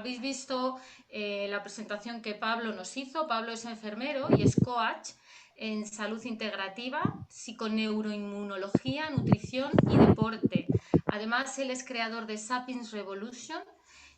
habéis visto la presentación que Pablo nos hizo. Pablo es enfermero y es coach en salud integrativa, psiconeuroinmunología, nutrición y deporte. Además, él es creador de Sapiens Revolution.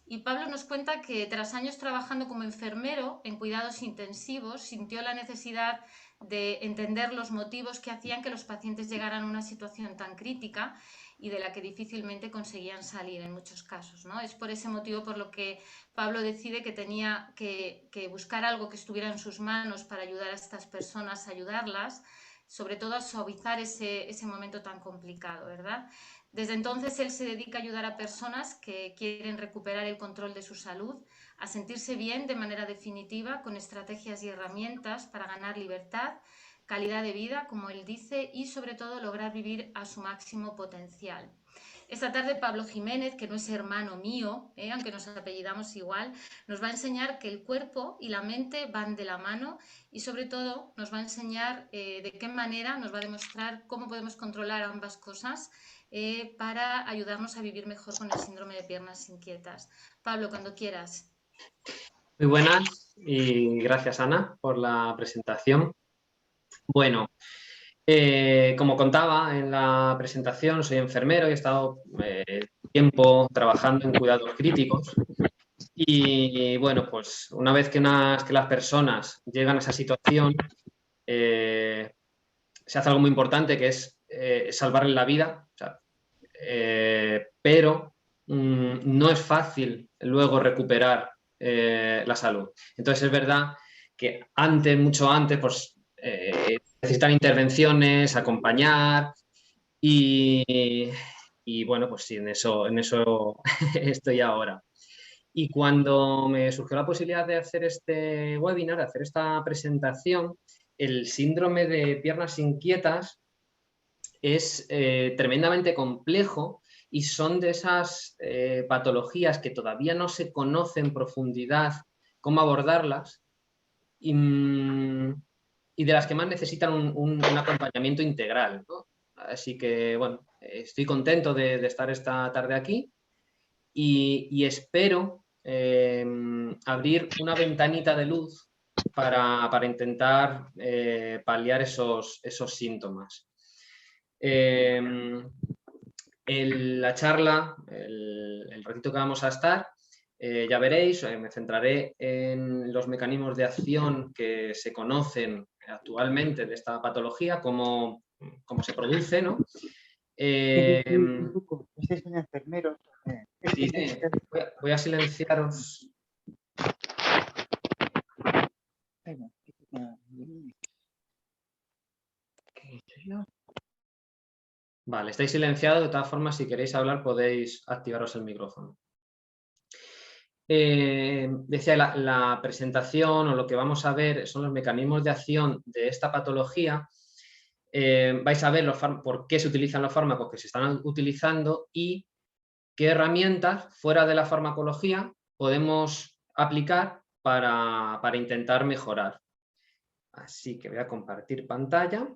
Y Pablo nos cuenta que tras años trabajando como enfermero en cuidados intensivos, sintió la necesidad de entender los motivos que hacían que los pacientes llegaran a una situación tan crítica y de la que difícilmente conseguían salir en muchos casos, ¿no? Es por ese motivo por lo que Pablo decide que tenía que buscar algo que estuviera en sus manos para ayudar a estas personas, ayudarlas, sobre todo a suavizar ese momento tan complicado, ¿verdad? Desde entonces él se dedica a ayudar a personas que quieren recuperar el control de su salud, a sentirse bien de manera definitiva con estrategias y herramientas para ganar libertad, calidad de vida, como él dice, y sobre todo lograr vivir a su máximo potencial. Esta tarde Pablo Jiménez, que no es hermano mío, aunque nos apellidamos igual, nos va a enseñar que el cuerpo y la mente van de la mano y sobre todo nos va a enseñar de qué manera, nos va a demostrar cómo podemos controlar ambas cosas para ayudarnos a vivir mejor con el síndrome de piernas inquietas. Pablo, cuando quieras. Muy buenas y gracias, Ana, por la presentación. Bueno, como contaba en la presentación, soy enfermero y he estado tiempo trabajando en cuidados críticos. Y bueno, pues una vez que las personas llegan a esa situación, se hace algo muy importante, que es salvarle la vida. O sea, pero no es fácil luego recuperar la salud. Entonces es verdad que mucho antes, pues necesitan intervenciones, acompañar y bueno, pues sí, en eso estoy ahora. Y cuando me surgió la posibilidad de hacer este webinar, de hacer esta presentación, el síndrome de piernas inquietas es tremendamente complejo y son de esas patologías que todavía no se conoce en profundidad cómo abordarlas y de las que más necesitan un acompañamiento integral, ¿no? Así que, bueno, estoy contento de estar esta tarde aquí y espero abrir una ventanita de luz para intentar paliar esos síntomas. La charla, el ratito que vamos a estar, ya veréis, me centraré en los mecanismos de acción que se conocen actualmente de esta patología, cómo se produce, ¿no? Este es un enfermero. Sí, voy a silenciaros. Vale, estáis silenciados. De todas formas, si queréis hablar, podéis activaros el micrófono. Decía, la presentación o lo que vamos a ver son los mecanismos de acción de esta patología. Vais a ver por qué se utilizan los fármacos que se están utilizando y qué herramientas fuera de la farmacología podemos aplicar para intentar mejorar. Así que voy a compartir pantalla.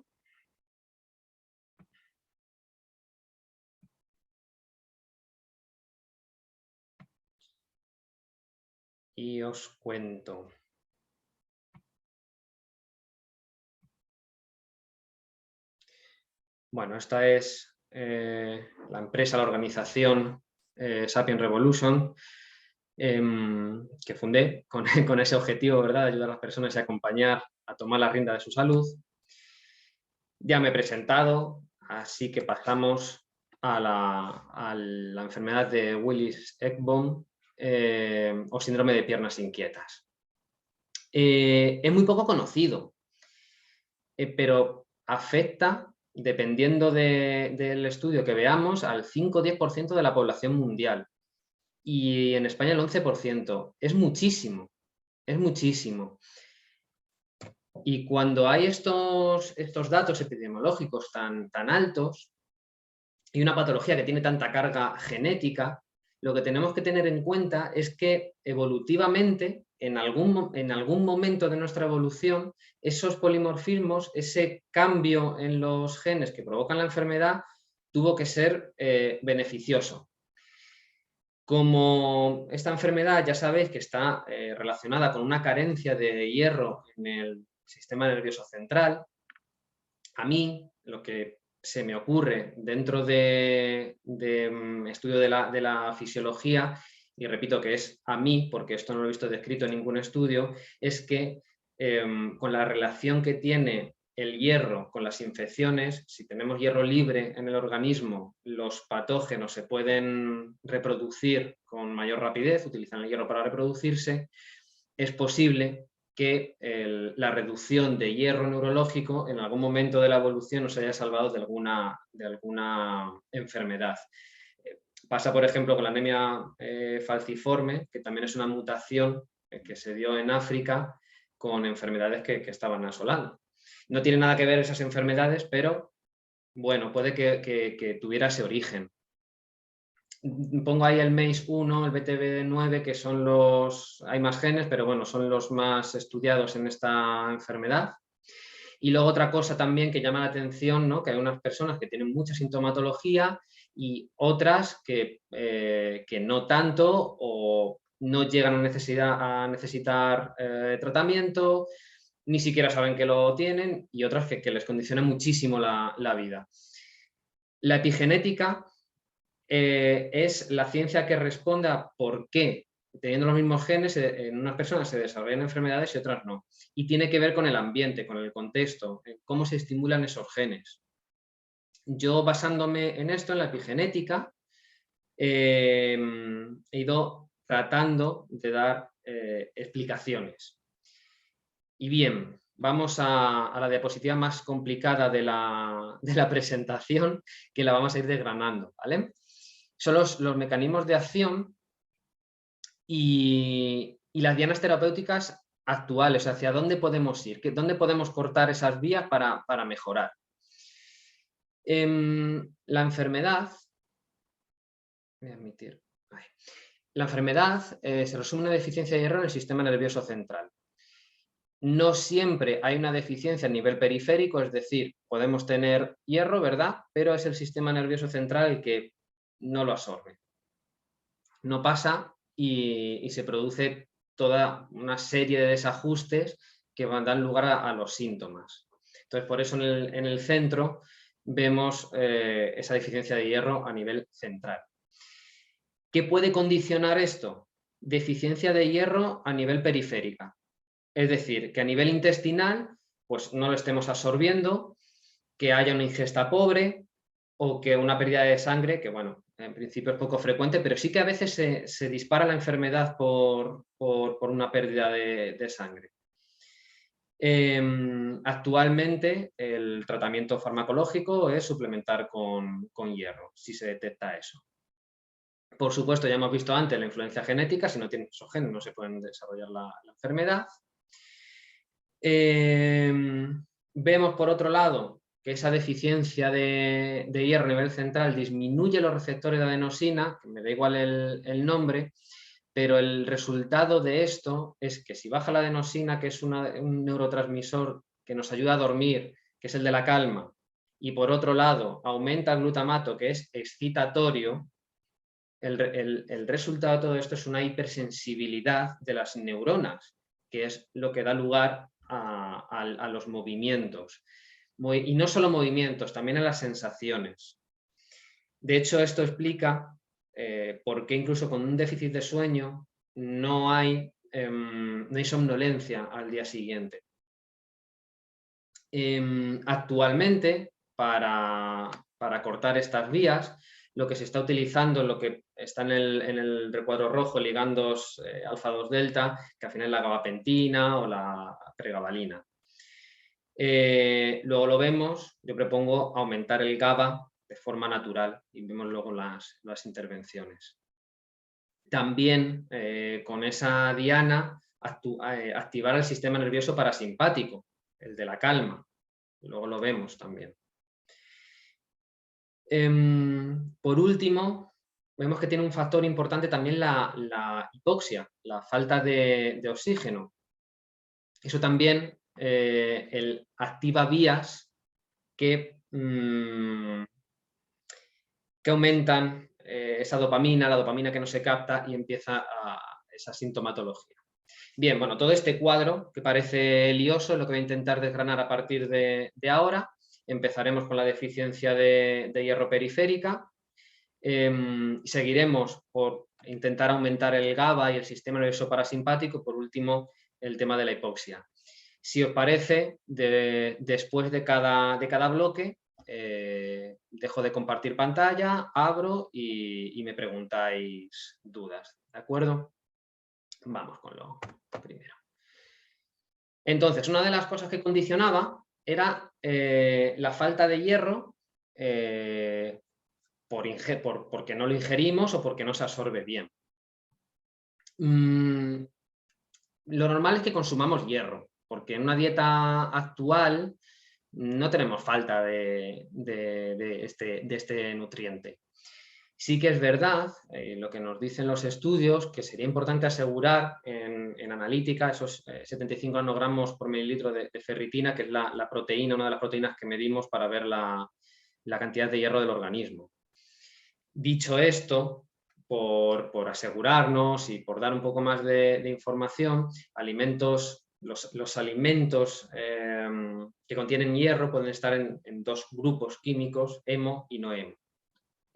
Y os cuento. Bueno, esta es la empresa, la organización Sapiens Revolution, que fundé con ese objetivo, ¿verdad?, de ayudar a las personas y acompañar a tomar la rienda de su salud. Ya me he presentado, así que pasamos a la enfermedad de Willis-Ekbom o síndrome de piernas inquietas. Es muy poco conocido, pero afecta, dependiendo del estudio que veamos, al 5 o 10% de la población mundial. Y en España el 11%. Es muchísimo, es muchísimo. Y cuando hay estos datos epidemiológicos tan altos y una patología que tiene tanta carga genética, lo que tenemos que tener en cuenta es que evolutivamente, en algún momento de nuestra evolución, esos polimorfismos, ese cambio en los genes que provocan la enfermedad, tuvo que ser beneficioso. Como esta enfermedad ya sabéis que está relacionada con una carencia de hierro en el sistema nervioso central, a mí lo que se me ocurre dentro de estudio de la fisiología, y repito que es a mí, porque esto no lo he visto descrito en ningún estudio, es que con la relación que tiene el hierro con las infecciones, si tenemos hierro libre en el organismo, los patógenos se pueden reproducir con mayor rapidez, utilizan el hierro para reproducirse, es posible que la reducción de hierro neurológico en algún momento de la evolución nos haya salvado de alguna enfermedad. Pasa, por ejemplo, con la anemia falciforme, que también es una mutación que se dio en África con enfermedades que estaban asolando. No tiene nada que ver esas enfermedades, pero bueno, puede que tuviera ese origen. Pongo ahí el MACE1, el BTB9, que son hay más genes, pero bueno, son los más estudiados en esta enfermedad. Y luego otra cosa también que llama la atención, ¿no? Que hay unas personas que tienen mucha sintomatología y otras que no tanto o no llegan a necesitar tratamiento, ni siquiera saben que lo tienen, y otras que les condiciona muchísimo la vida. La epigenética es la ciencia que responde a por qué, teniendo los mismos genes, en unas personas se desarrollan enfermedades y otras no. Y tiene que ver con el ambiente, con el contexto, cómo se estimulan esos genes. Yo, basándome en esto, en la epigenética, he ido tratando de dar explicaciones. Y bien, vamos a la diapositiva más complicada de la presentación, que la vamos a ir desgranando, ¿vale? Son los mecanismos de acción y las dianas terapéuticas actuales, hacia dónde podemos ir, dónde podemos cortar esas vías para mejorar. La enfermedad, voy a admitir, la enfermedad se resume en una deficiencia de hierro en el sistema nervioso central. No siempre hay una deficiencia a nivel periférico, es decir, podemos tener hierro, ¿verdad? Pero es el sistema nervioso central el que no lo absorbe. No pasa y se produce toda una serie de desajustes que dan lugar a los síntomas. Entonces, por eso en el centro vemos esa deficiencia de hierro a nivel central. ¿Qué puede condicionar esto? Deficiencia de hierro a nivel periférica. Es decir, que a nivel intestinal pues no lo estemos absorbiendo, que haya una ingesta pobre o que una pérdida de sangre, que bueno, en principio es poco frecuente, pero sí que a veces se dispara la enfermedad por una pérdida de sangre. Actualmente el tratamiento farmacológico es suplementar con hierro, si se detecta eso. Por supuesto, ya hemos visto antes la influencia genética, si no tienen esos genes no se pueden desarrollar la enfermedad. Vemos, por otro lado, que esa deficiencia de hierro a nivel central disminuye los receptores de adenosina, que me da igual el nombre, pero el resultado de esto es que si baja la adenosina, que es un neurotransmisor que nos ayuda a dormir, que es el de la calma, y por otro lado aumenta el glutamato, que es excitatorio, el resultado de todo esto es una hipersensibilidad de las neuronas, que es lo que da lugar a los movimientos. Y no solo movimientos, también a las sensaciones. De hecho, esto explica por qué incluso con un déficit de sueño no hay somnolencia al día siguiente. Actualmente, para cortar estas vías, lo que se está utilizando, lo que está en el recuadro rojo, ligandos alfa-2 delta, que al final es la gabapentina o la pregabalina. Luego lo vemos, yo propongo aumentar el GABA de forma natural y vemos luego las intervenciones. También con esa diana activar el sistema nervioso parasimpático, el de la calma. Luego lo vemos también. Por último, vemos que tiene un factor importante también la hipoxia, la falta de oxígeno. Eso también activa vías que aumentan esa dopamina, la dopamina que no se capta y empieza esa sintomatología. Bien, bueno, todo este cuadro que parece lioso es lo que voy a intentar desgranar a partir de ahora. Empezaremos con la deficiencia de hierro periférica. Seguiremos por intentar aumentar el GABA y el sistema nervioso parasimpático. Por último, el tema de la hipoxia. Si os parece, después de cada bloque, dejo de compartir pantalla, abro y me preguntáis dudas. ¿De acuerdo? Vamos con lo primero. Entonces, una de las cosas que condicionaba era la falta de hierro porque no lo ingerimos o porque no se absorbe bien. Lo normal es que consumamos hierro, porque en una dieta actual no tenemos falta de este nutriente. Sí que es verdad, lo que nos dicen los estudios, que sería importante asegurar en analítica esos 75 nanogramos por mililitro de ferritina, que es la proteína, una de las proteínas que medimos para ver la cantidad de hierro del organismo. Dicho esto, por asegurarnos y por dar un poco más de información, los alimentos que contienen hierro pueden estar en dos grupos químicos, hemo y no hemo.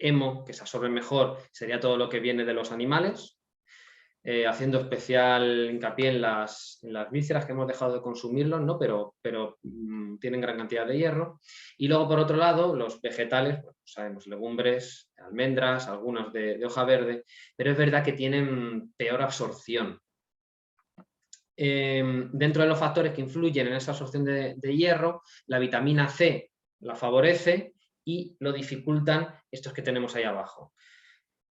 Hemo, que se absorbe mejor, sería todo lo que viene de los animales, haciendo especial hincapié en las vísceras, que hemos dejado de consumirlos, ¿no? pero tienen gran cantidad de hierro. Y luego, por otro lado, los vegetales, bueno, sabemos, legumbres, almendras, algunos de hoja verde, pero es verdad que tienen peor absorción. Dentro de los factores que influyen en esa absorción de hierro, la vitamina C la favorece y lo dificultan estos que tenemos ahí abajo.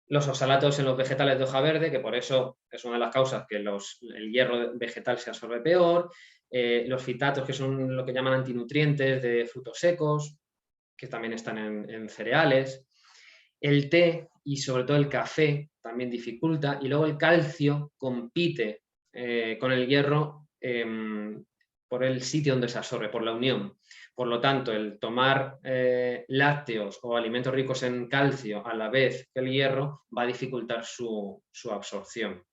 Los oxalatos en los vegetales de hoja verde, que por eso es una de las causas que el hierro vegetal se absorbe peor. Los fitatos, que son lo que llaman antinutrientes de frutos secos, que también están en cereales. El té y sobre todo el café también dificulta. Y luego el calcio compite con el hierro por el sitio donde se absorbe, por la unión. Por lo tanto, el tomar lácteos o alimentos ricos en calcio a la vez que el hierro va a dificultar su absorción.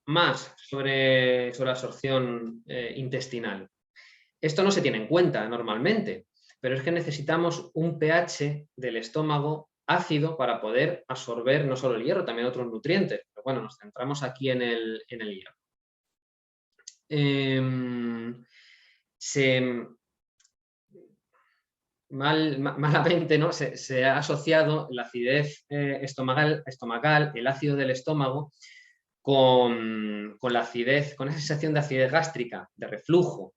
Más sobre absorción intestinal. Esto no se tiene en cuenta normalmente, pero es que necesitamos un pH del estómago ácido para poder absorber no solo el hierro, también otros nutrientes. Pero bueno, nos centramos aquí en el hierro. Malamente, ¿no? se ha asociado la acidez estomacal, el ácido del estómago, con la acidez, con esa sensación de acidez gástrica, de reflujo.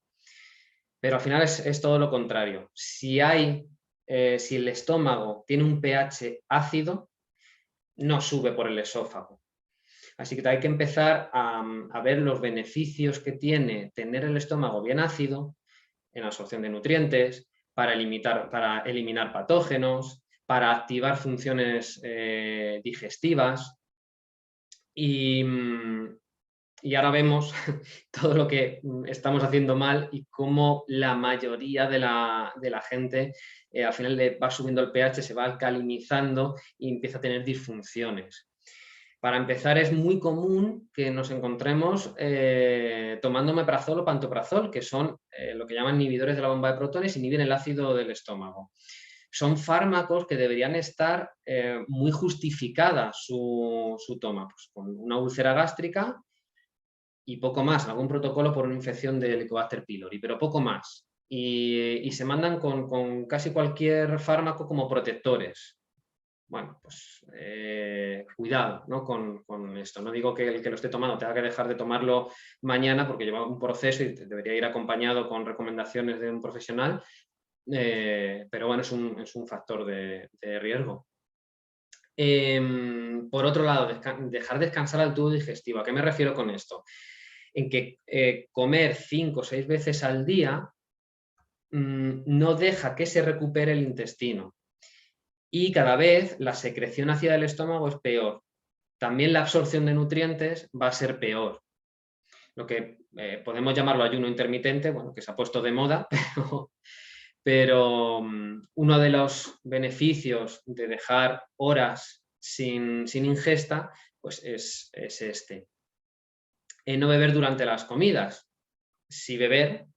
Pero al final es todo lo contrario. Si el estómago tiene un pH ácido, no sube por el esófago. Así que hay que empezar a ver los beneficios que tiene tener el estómago bien ácido en la absorción de nutrientes, para eliminar patógenos, para activar funciones digestivas. Y ahora vemos todo lo que estamos haciendo mal y cómo la mayoría de la gente al final le va subiendo el pH, se va alcalinizando y empieza a tener disfunciones. Para empezar, es muy común que nos encontremos tomando omeprazol o pantoprazol, que son lo que llaman inhibidores de la bomba de protones, inhiben el ácido del estómago. Son fármacos que deberían estar muy justificada su toma, pues, con una úlcera gástrica y poco más, algún protocolo por una infección de Helicobacter pylori, pero poco más. Y se mandan con casi cualquier fármaco como protectores. Bueno, pues cuidado, ¿no? con esto. No digo que el que lo esté tomando tenga que dejar de tomarlo mañana porque lleva un proceso y debería ir acompañado con recomendaciones de un profesional, pero bueno, es un factor de riesgo. Por otro lado, dejar descansar al tubo digestivo. ¿A qué me refiero con esto? En que comer 5 o 6 veces al día no deja que se recupere el intestino. Y cada vez la secreción hacia el estómago es peor. También la absorción de nutrientes va a ser peor. Lo que podemos llamarlo ayuno intermitente, bueno, que se ha puesto de moda, pero uno de los beneficios de dejar horas sin ingesta pues es este. No beber durante las comidas. Sí beber,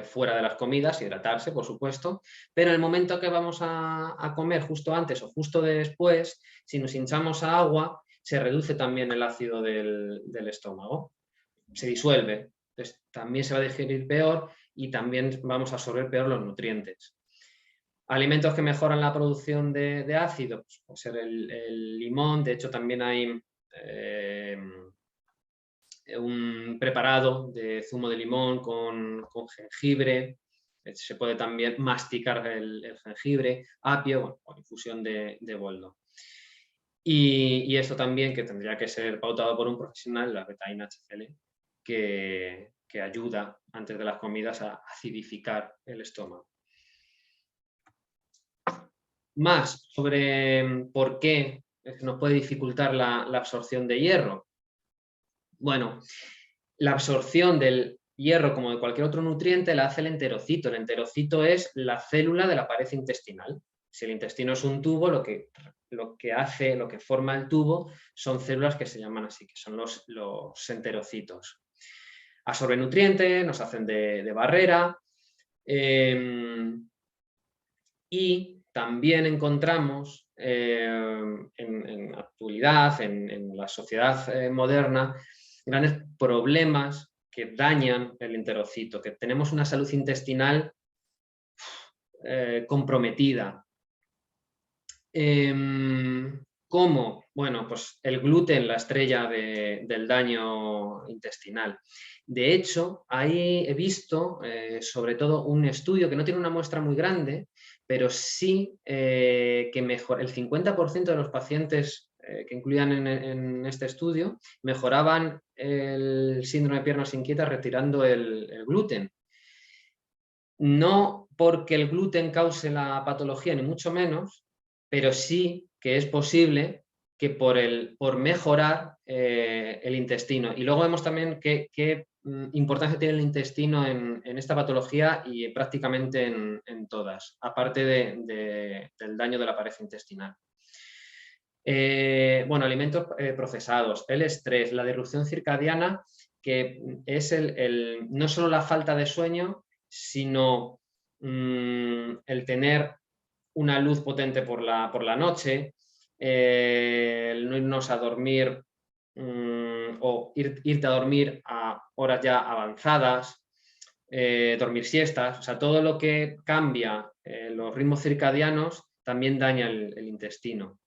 fuera de las comidas, hidratarse, por supuesto, pero en el momento que vamos a comer justo antes o justo después, si nos hinchamos a agua, se reduce también el ácido del estómago, se disuelve, entonces también se va a digerir peor y también vamos a absorber peor los nutrientes. Alimentos que mejoran la producción de ácido, pues puede ser el limón, de hecho también hay un preparado de zumo de limón con jengibre, se puede también masticar el jengibre, apio, bueno, con infusión de boldo. Y esto también que tendría que ser pautado por un profesional, la betaína HCl, que ayuda antes de las comidas a acidificar el estómago. Más sobre por qué nos puede dificultar la absorción de hierro. Bueno, la absorción del hierro, como de cualquier otro nutriente, la hace el enterocito. El enterocito es la célula de la pared intestinal. Si el intestino es un tubo, lo que forma el tubo son células que se llaman así, que son los enterocitos. Absorben nutrientes, nos hacen de barrera, y también encontramos en la actualidad, en la sociedad moderna, grandes problemas que dañan el enterocito, que tenemos una salud intestinal comprometida. ¿Cómo? Bueno, pues el gluten, la estrella del daño intestinal. De hecho, ahí he visto, sobre todo, un estudio que no tiene una muestra muy grande, pero sí que mejor, el 50% de los pacientes que incluían en este estudio mejoraban el síndrome de piernas inquietas retirando el gluten. No porque el gluten cause la patología, ni mucho menos, pero sí que es posible que por mejorar el intestino. Y luego vemos también qué importancia tiene el intestino en esta patología y prácticamente en todas, aparte del daño de la pared intestinal. Bueno, alimentos procesados, el estrés, la disrupción circadiana, que es no solo la falta de sueño, sino el tener una luz potente por la noche, el no irnos a dormir o irte a dormir a horas ya avanzadas, dormir siestas, o sea, todo lo que cambia los ritmos circadianos también daña el intestino.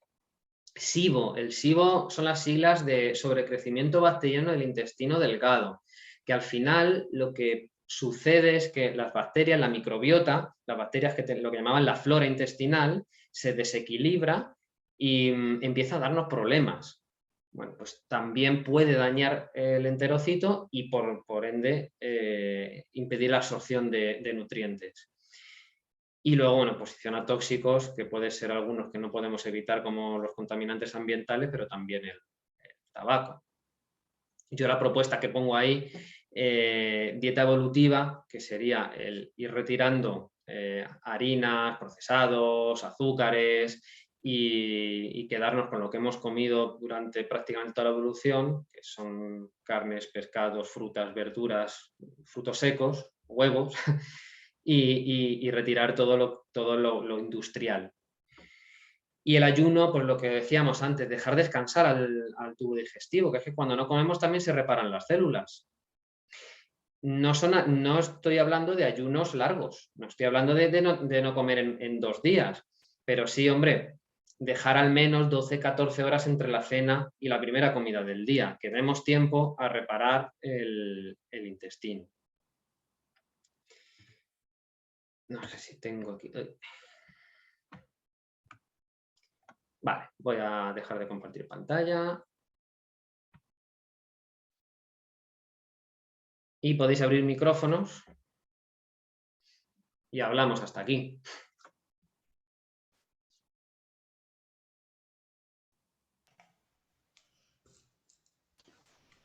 SIBO. El SIBO son las siglas de sobrecrecimiento bacteriano del intestino delgado, que al final lo que sucede es que las bacterias, la microbiota, las bacterias lo que llamaban la flora intestinal, se desequilibra y empieza a darnos problemas. Bueno, pues también puede dañar el enterocito y por ende impedir la absorción de nutrientes. Y luego, bueno, exposición a tóxicos, que puede ser algunos que no podemos evitar, como los contaminantes ambientales, pero también el tabaco. Yo la propuesta que pongo ahí, dieta evolutiva, que sería el ir retirando harinas, procesados, azúcares y quedarnos con lo que hemos comido durante prácticamente toda la evolución, que son carnes, pescados, frutas, verduras, frutos secos, huevos, y retirar todo lo industrial. Y el ayuno, pues lo que decíamos antes, dejar descansar al tubo digestivo, que es que cuando no comemos también se reparan las células. No estoy hablando de ayunos largos, no estoy hablando de no comer en 2 días, pero sí, hombre, dejar al menos 12-14 horas entre la cena y la primera comida del día, que demos tiempo a reparar el intestino. No sé si tengo aquí... Vale, voy a dejar de compartir pantalla. Y podéis abrir micrófonos. Y hablamos hasta aquí.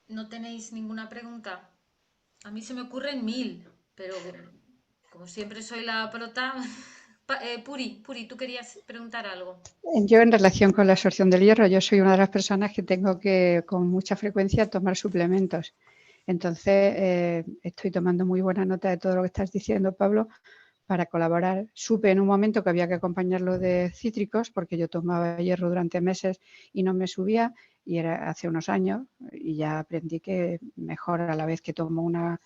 ¿No tenéis ninguna pregunta? A mí se me ocurren 1000, pero como siempre soy la prota, Puri, tú querías preguntar algo. Yo en relación con la absorción del hierro, yo soy una de las personas que tengo que con mucha frecuencia tomar suplementos. Entonces, estoy tomando muy buena nota de todo lo que estás diciendo, Pablo, para colaborar. Supe en un momento que había que acompañarlo de cítricos porque yo tomaba hierro durante meses y no me subía, y era hace unos años, y ya aprendí que mejor a la vez que tomo una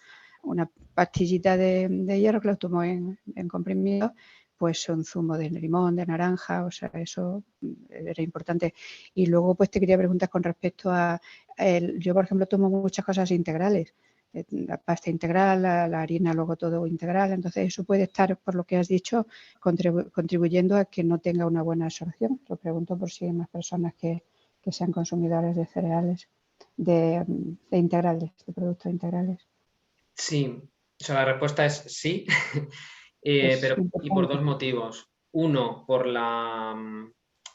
pastillita de hierro, que lo tomo en comprimido, pues un zumo de limón, de naranja, o sea, eso era importante. Y luego pues te quería preguntar con respecto a, yo por ejemplo tomo muchas cosas integrales, la pasta integral, la harina, luego todo integral, entonces eso puede estar, por lo que has dicho, contribuyendo a que no tenga una buena absorción. Lo pregunto por si hay más personas que sean consumidores de cereales, de integrales, de productos integrales. Sí, o sea, la respuesta es sí, Es y por importante. dos motivos. Uno, por la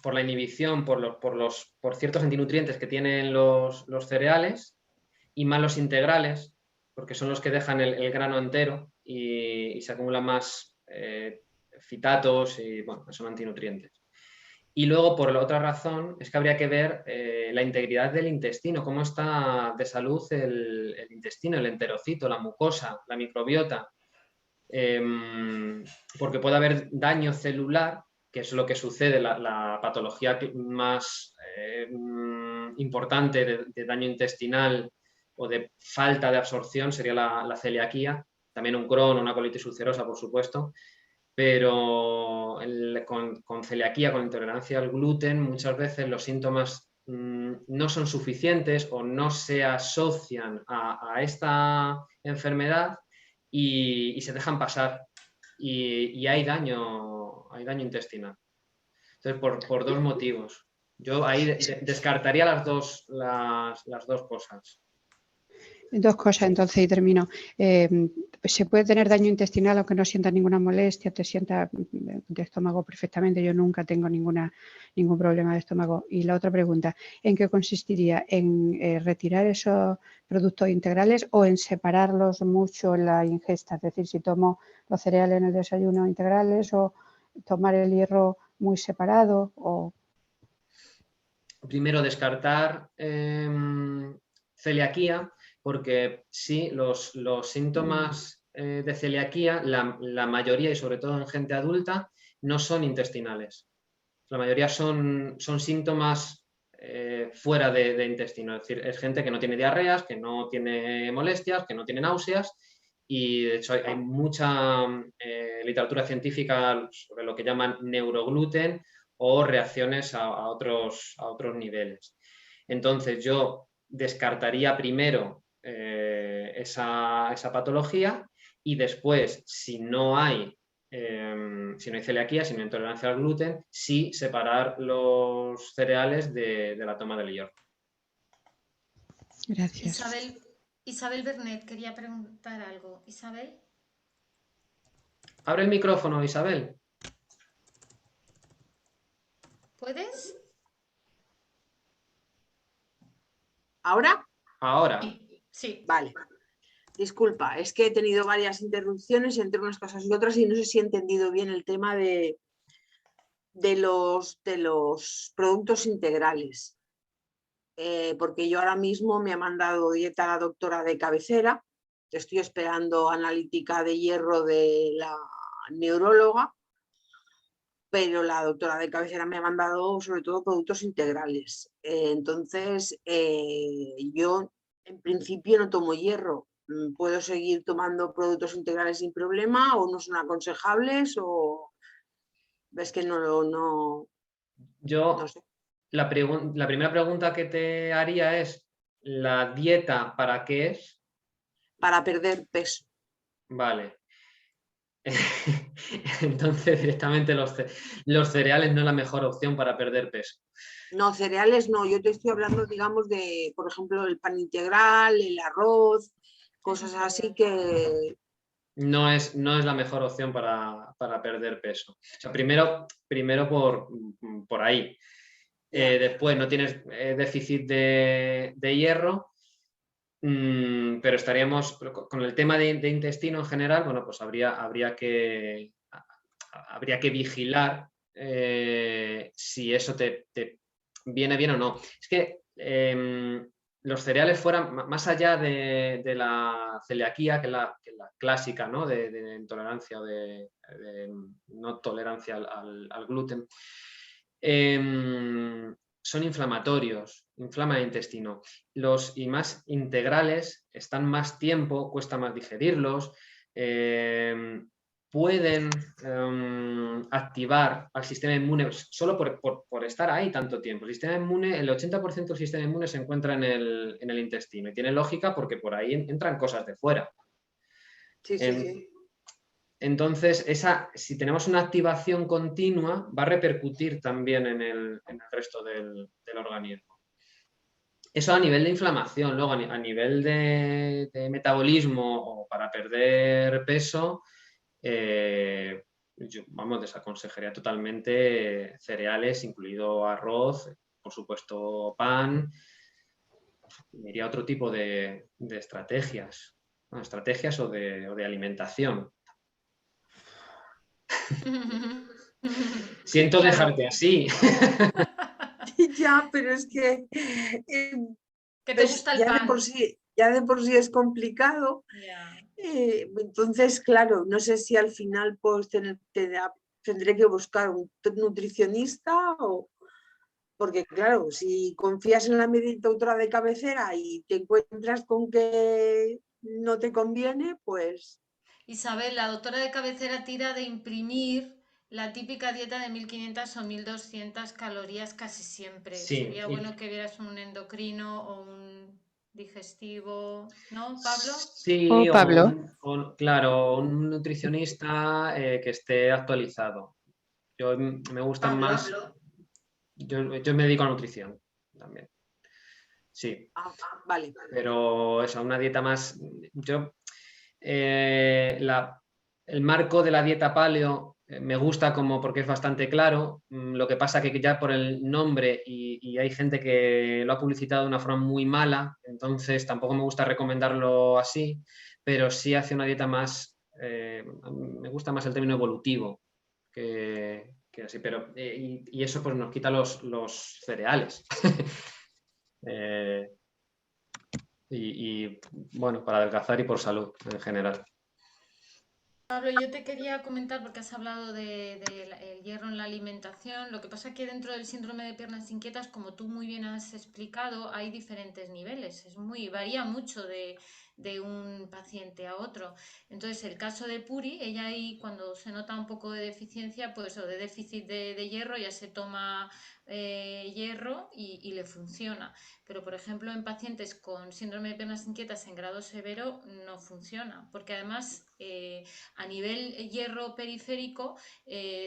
inhibición, por ciertos antinutrientes que tienen los cereales, y más los integrales, porque son los que dejan el grano entero y se acumulan más fitatos y, bueno, son antinutrientes. Y luego, por la otra razón, es que habría que ver la integridad del intestino, cómo está de salud el intestino, el enterocito, la mucosa, la microbiota, porque puede haber daño celular, que es lo que sucede, la patología más importante de daño intestinal o de falta de absorción sería la celiaquía, también un Crohn, una colitis ulcerosa, por supuesto, pero con celiaquía, con intolerancia al gluten, muchas veces los síntomas no son suficientes o no se asocian a esta enfermedad y se dejan pasar y hay daño intestinal. Entonces, por dos motivos. Yo ahí descartaría las dos cosas. Dos cosas, entonces, y termino. Se puede tener daño intestinal aunque no sienta ninguna molestia, te sienta de estómago perfectamente. Yo nunca tengo ningún problema de estómago. Y la otra pregunta, ¿en qué consistiría? ¿En retirar esos productos integrales o en separarlos mucho en la ingesta? Es decir, si tomo los cereales en el desayuno integrales, o tomar el hierro muy separado, o... Primero, descartar celiaquía, porque sí, los síntomas de celiaquía, la mayoría, y sobre todo en gente adulta, no son intestinales. La mayoría son síntomas fuera de intestino. Es decir, es gente que no tiene diarreas, que no tiene molestias, que no tiene náuseas, y de hecho hay mucha literatura científica sobre lo que llaman neurogluten o reacciones a otros niveles. Entonces yo descartaría primero esa patología, y después, si no hay celiaquía, si no hay intolerancia al gluten, sí separar los cereales de la toma del hierro. Gracias. Isabel Bernet quería preguntar algo. Isabel. Abre el micrófono, Isabel. ¿Puedes? ¿Ahora? Ahora. Sí. Vale. Disculpa, es que he tenido varias interrupciones entre unas cosas y otras y no sé si he entendido bien el tema de los productos integrales. Porque yo ahora mismo me ha mandado dieta la doctora de cabecera, estoy esperando analítica de hierro de la neuróloga, pero la doctora de cabecera me ha mandado sobre todo productos integrales. Entonces, yo en principio no tomo hierro. ¿Puedo seguir tomando productos integrales sin problema o no son aconsejables? O ves que no Yo, sé. la primera pregunta que te haría es, ¿la dieta para qué es? Para perder peso. Vale. Entonces, directamente los cereales no es la mejor opción para perder peso. No, cereales no. Yo te estoy hablando, digamos, de, por ejemplo, el pan integral, el arroz, cosas así que... No es la mejor opción para perder peso. O sea, primero por ahí. Después no tienes déficit de hierro. pero estaríamos, con el tema de intestino en general, bueno, pues habría que vigilar si eso te viene bien o no. Es que los cereales fuera, más allá de la celiaquía, que es la clásica, ¿no? de intolerancia o de no tolerancia al gluten, son inflamatorios, inflaman el intestino. Los y más integrales están más tiempo, cuesta más digerirlos, pueden activar al sistema inmune solo por estar ahí tanto tiempo. El sistema inmune, el 80% del sistema inmune se encuentra en el intestino y tiene lógica porque por ahí entran cosas de fuera. Sí, sí, sí. Entonces, si tenemos una activación continua, va a repercutir también en el resto del organismo. Eso a nivel de inflamación. Luego, a nivel de metabolismo o para perder peso, yo, desaconsejaría totalmente cereales, incluido arroz, por supuesto pan. Iría otro tipo de estrategias, ¿no? Estrategias o de alimentación. Siento dejarte así. Ya, pero es que ¿Que te gusta el pan? Ya de por sí es complicado. Yeah. Entonces, claro, no sé si al final pues tendré que buscar un nutricionista porque claro, si confías en la doctora de cabecera y te encuentras con que no te conviene, pues... Isabel, la doctora de cabecera tira de imprimir la típica dieta de 1500 o 1200 calorías casi siempre. Sí, Sería bueno que vieras un endocrino o un digestivo, ¿no, Pablo? Sí, Pablo. Claro, un nutricionista que esté actualizado. Yo me gustan Pablo. más. Yo me dedico a nutrición también. Sí. Vale. Pero eso, una dieta más. El marco de la dieta paleo me gusta porque es bastante claro. Lo que pasa que ya por el nombre y hay gente que lo ha publicitado de una forma muy mala, entonces tampoco me gusta recomendarlo así, pero sí hace una dieta más. Me gusta más el término evolutivo que así, pero y eso pues nos quita los cereales. Y bueno, para adelgazar y por salud en general. Pablo, yo te quería comentar porque has hablado del hierro en la alimentación. Lo que pasa es que dentro del síndrome de piernas inquietas, como tú muy bien has explicado, hay diferentes niveles. Varía mucho de un paciente a otro. Entonces, el caso de Puri, ella ahí cuando se nota un poco de deficiencia, pues o de déficit de hierro, ya se toma hierro y le funciona. Pero, por ejemplo, en pacientes con síndrome de piernas inquietas en grado severo no funciona, porque además a nivel hierro periférico,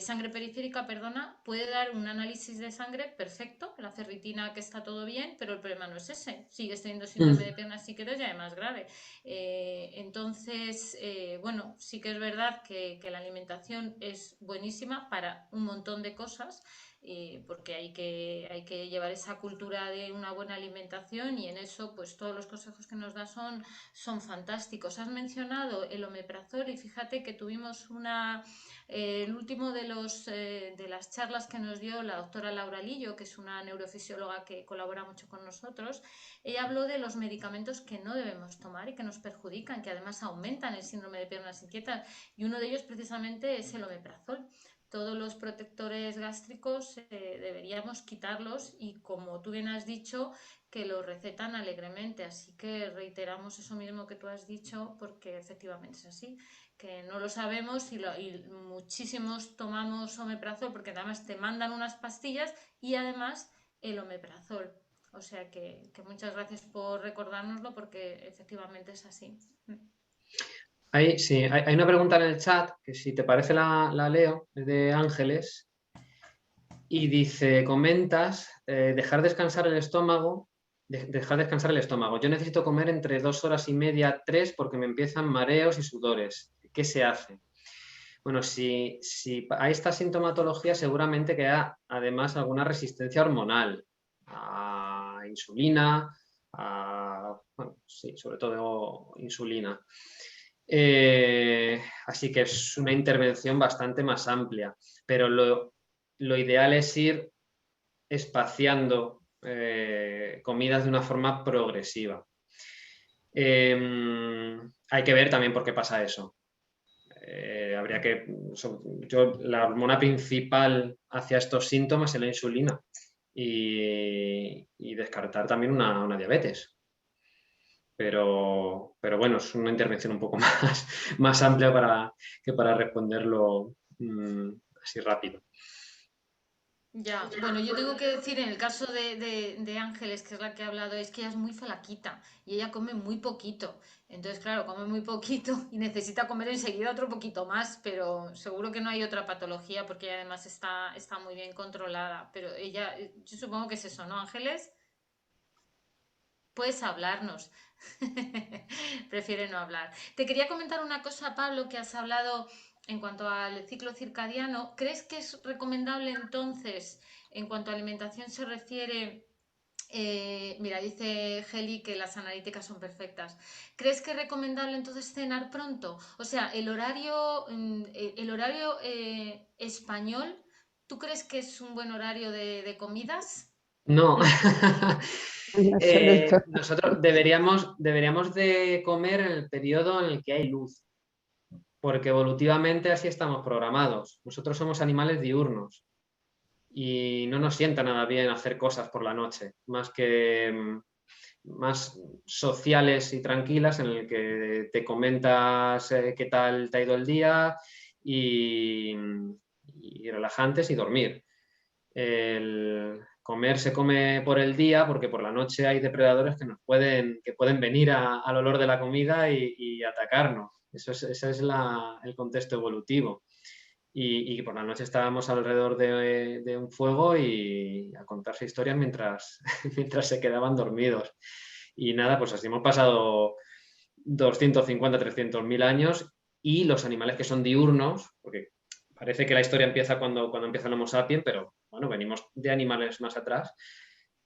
sangre periférica, perdona, puede dar un análisis de sangre perfecto, la ferritina que está todo bien, pero el problema no es ese, sigues teniendo síndrome de piernas inquietas y además grave. Entonces, bueno, sí que es verdad que la alimentación es buenísima para un montón de cosas, porque hay que llevar esa cultura de una buena alimentación y en eso pues todos los consejos que nos da son fantásticos. Has mencionado el omeprazol y fíjate que tuvimos el último de las charlas que nos dio la doctora Laura Lillo, que es una neurofisióloga que colabora mucho con nosotros. Ella habló de los medicamentos que no debemos tomar y que nos perjudican, que además aumentan el síndrome de piernas inquietas, y uno de ellos precisamente es el omeprazol. Todos los protectores gástricos deberíamos quitarlos y, como tú bien has dicho, que los recetan alegremente. Así que reiteramos eso mismo que tú has dicho, porque efectivamente es así, que no lo sabemos y muchísimos tomamos omeprazol porque además te mandan unas pastillas y además el omeprazol. O sea que muchas gracias por recordárnoslo porque efectivamente es así. Sí, hay una pregunta en el chat que si te parece la leo, es de Ángeles, y dice, comentas, dejar descansar el estómago. Yo necesito comer entre 2 horas y media, 3, porque me empiezan mareos y sudores. ¿Qué se hace? Bueno, si hay esta sintomatología, seguramente que hay además alguna resistencia hormonal a insulina, bueno, sí, sobre todo insulina. Así que es una intervención bastante más amplia, pero lo ideal es ir espaciando comidas de una forma progresiva. Hay que ver también por qué pasa eso. La hormona principal hacia estos síntomas es la insulina y descartar también una diabetes. Pero bueno, es una intervención un poco más amplia para responderlo así rápido. Ya, bueno, yo tengo que decir, en el caso de Ángeles, que es la que ha hablado, es que ella es muy flaquita y ella come muy poquito. Entonces, claro, come muy poquito y necesita comer enseguida otro poquito más, pero seguro que no hay otra patología porque ella además está muy bien controlada. Pero ella, yo supongo que es eso, ¿no, Ángeles? Puedes hablarnos. Prefiere no hablar. Te quería comentar una cosa, Pablo, que has hablado en cuanto al ciclo circadiano. ¿Crees que es recomendable entonces, en cuanto a alimentación se refiere, mira, dice Heli que las analíticas son perfectas. ¿Crees que es recomendable entonces cenar pronto? O sea, el horario español, ¿tú crees que es un buen horario de comidas? No. En absoluto. Nosotros deberíamos de comer en el periodo en el que hay luz, porque evolutivamente así estamos programados. Nosotros somos animales diurnos y no nos sienta nada bien hacer cosas por la noche, más sociales y tranquilas, en el que te comentas qué tal te ha ido el día y relajantes y dormir. El comer se come por el día porque por la noche hay depredadores que pueden venir al olor de la comida y atacarnos. Ese es el contexto evolutivo. Y por la noche estábamos alrededor de un fuego y a contarse historias mientras se quedaban dormidos. Y nada, pues así hemos pasado 250, 300.000 años y los animales que son diurnos, porque parece que la historia empieza cuando empieza el Homo sapiens, pero bueno, venimos de animales más atrás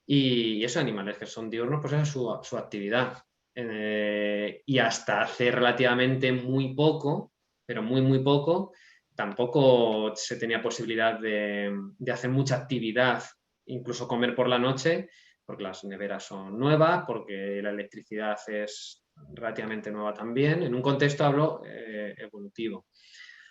y esos animales que son diurnos, pues esa es su actividad. Y hasta hace relativamente muy poco, pero muy poco, tampoco se tenía posibilidad de hacer mucha actividad, incluso comer por la noche, porque las neveras son nuevas, porque la electricidad es relativamente nueva también, en un contexto hablo evolutivo.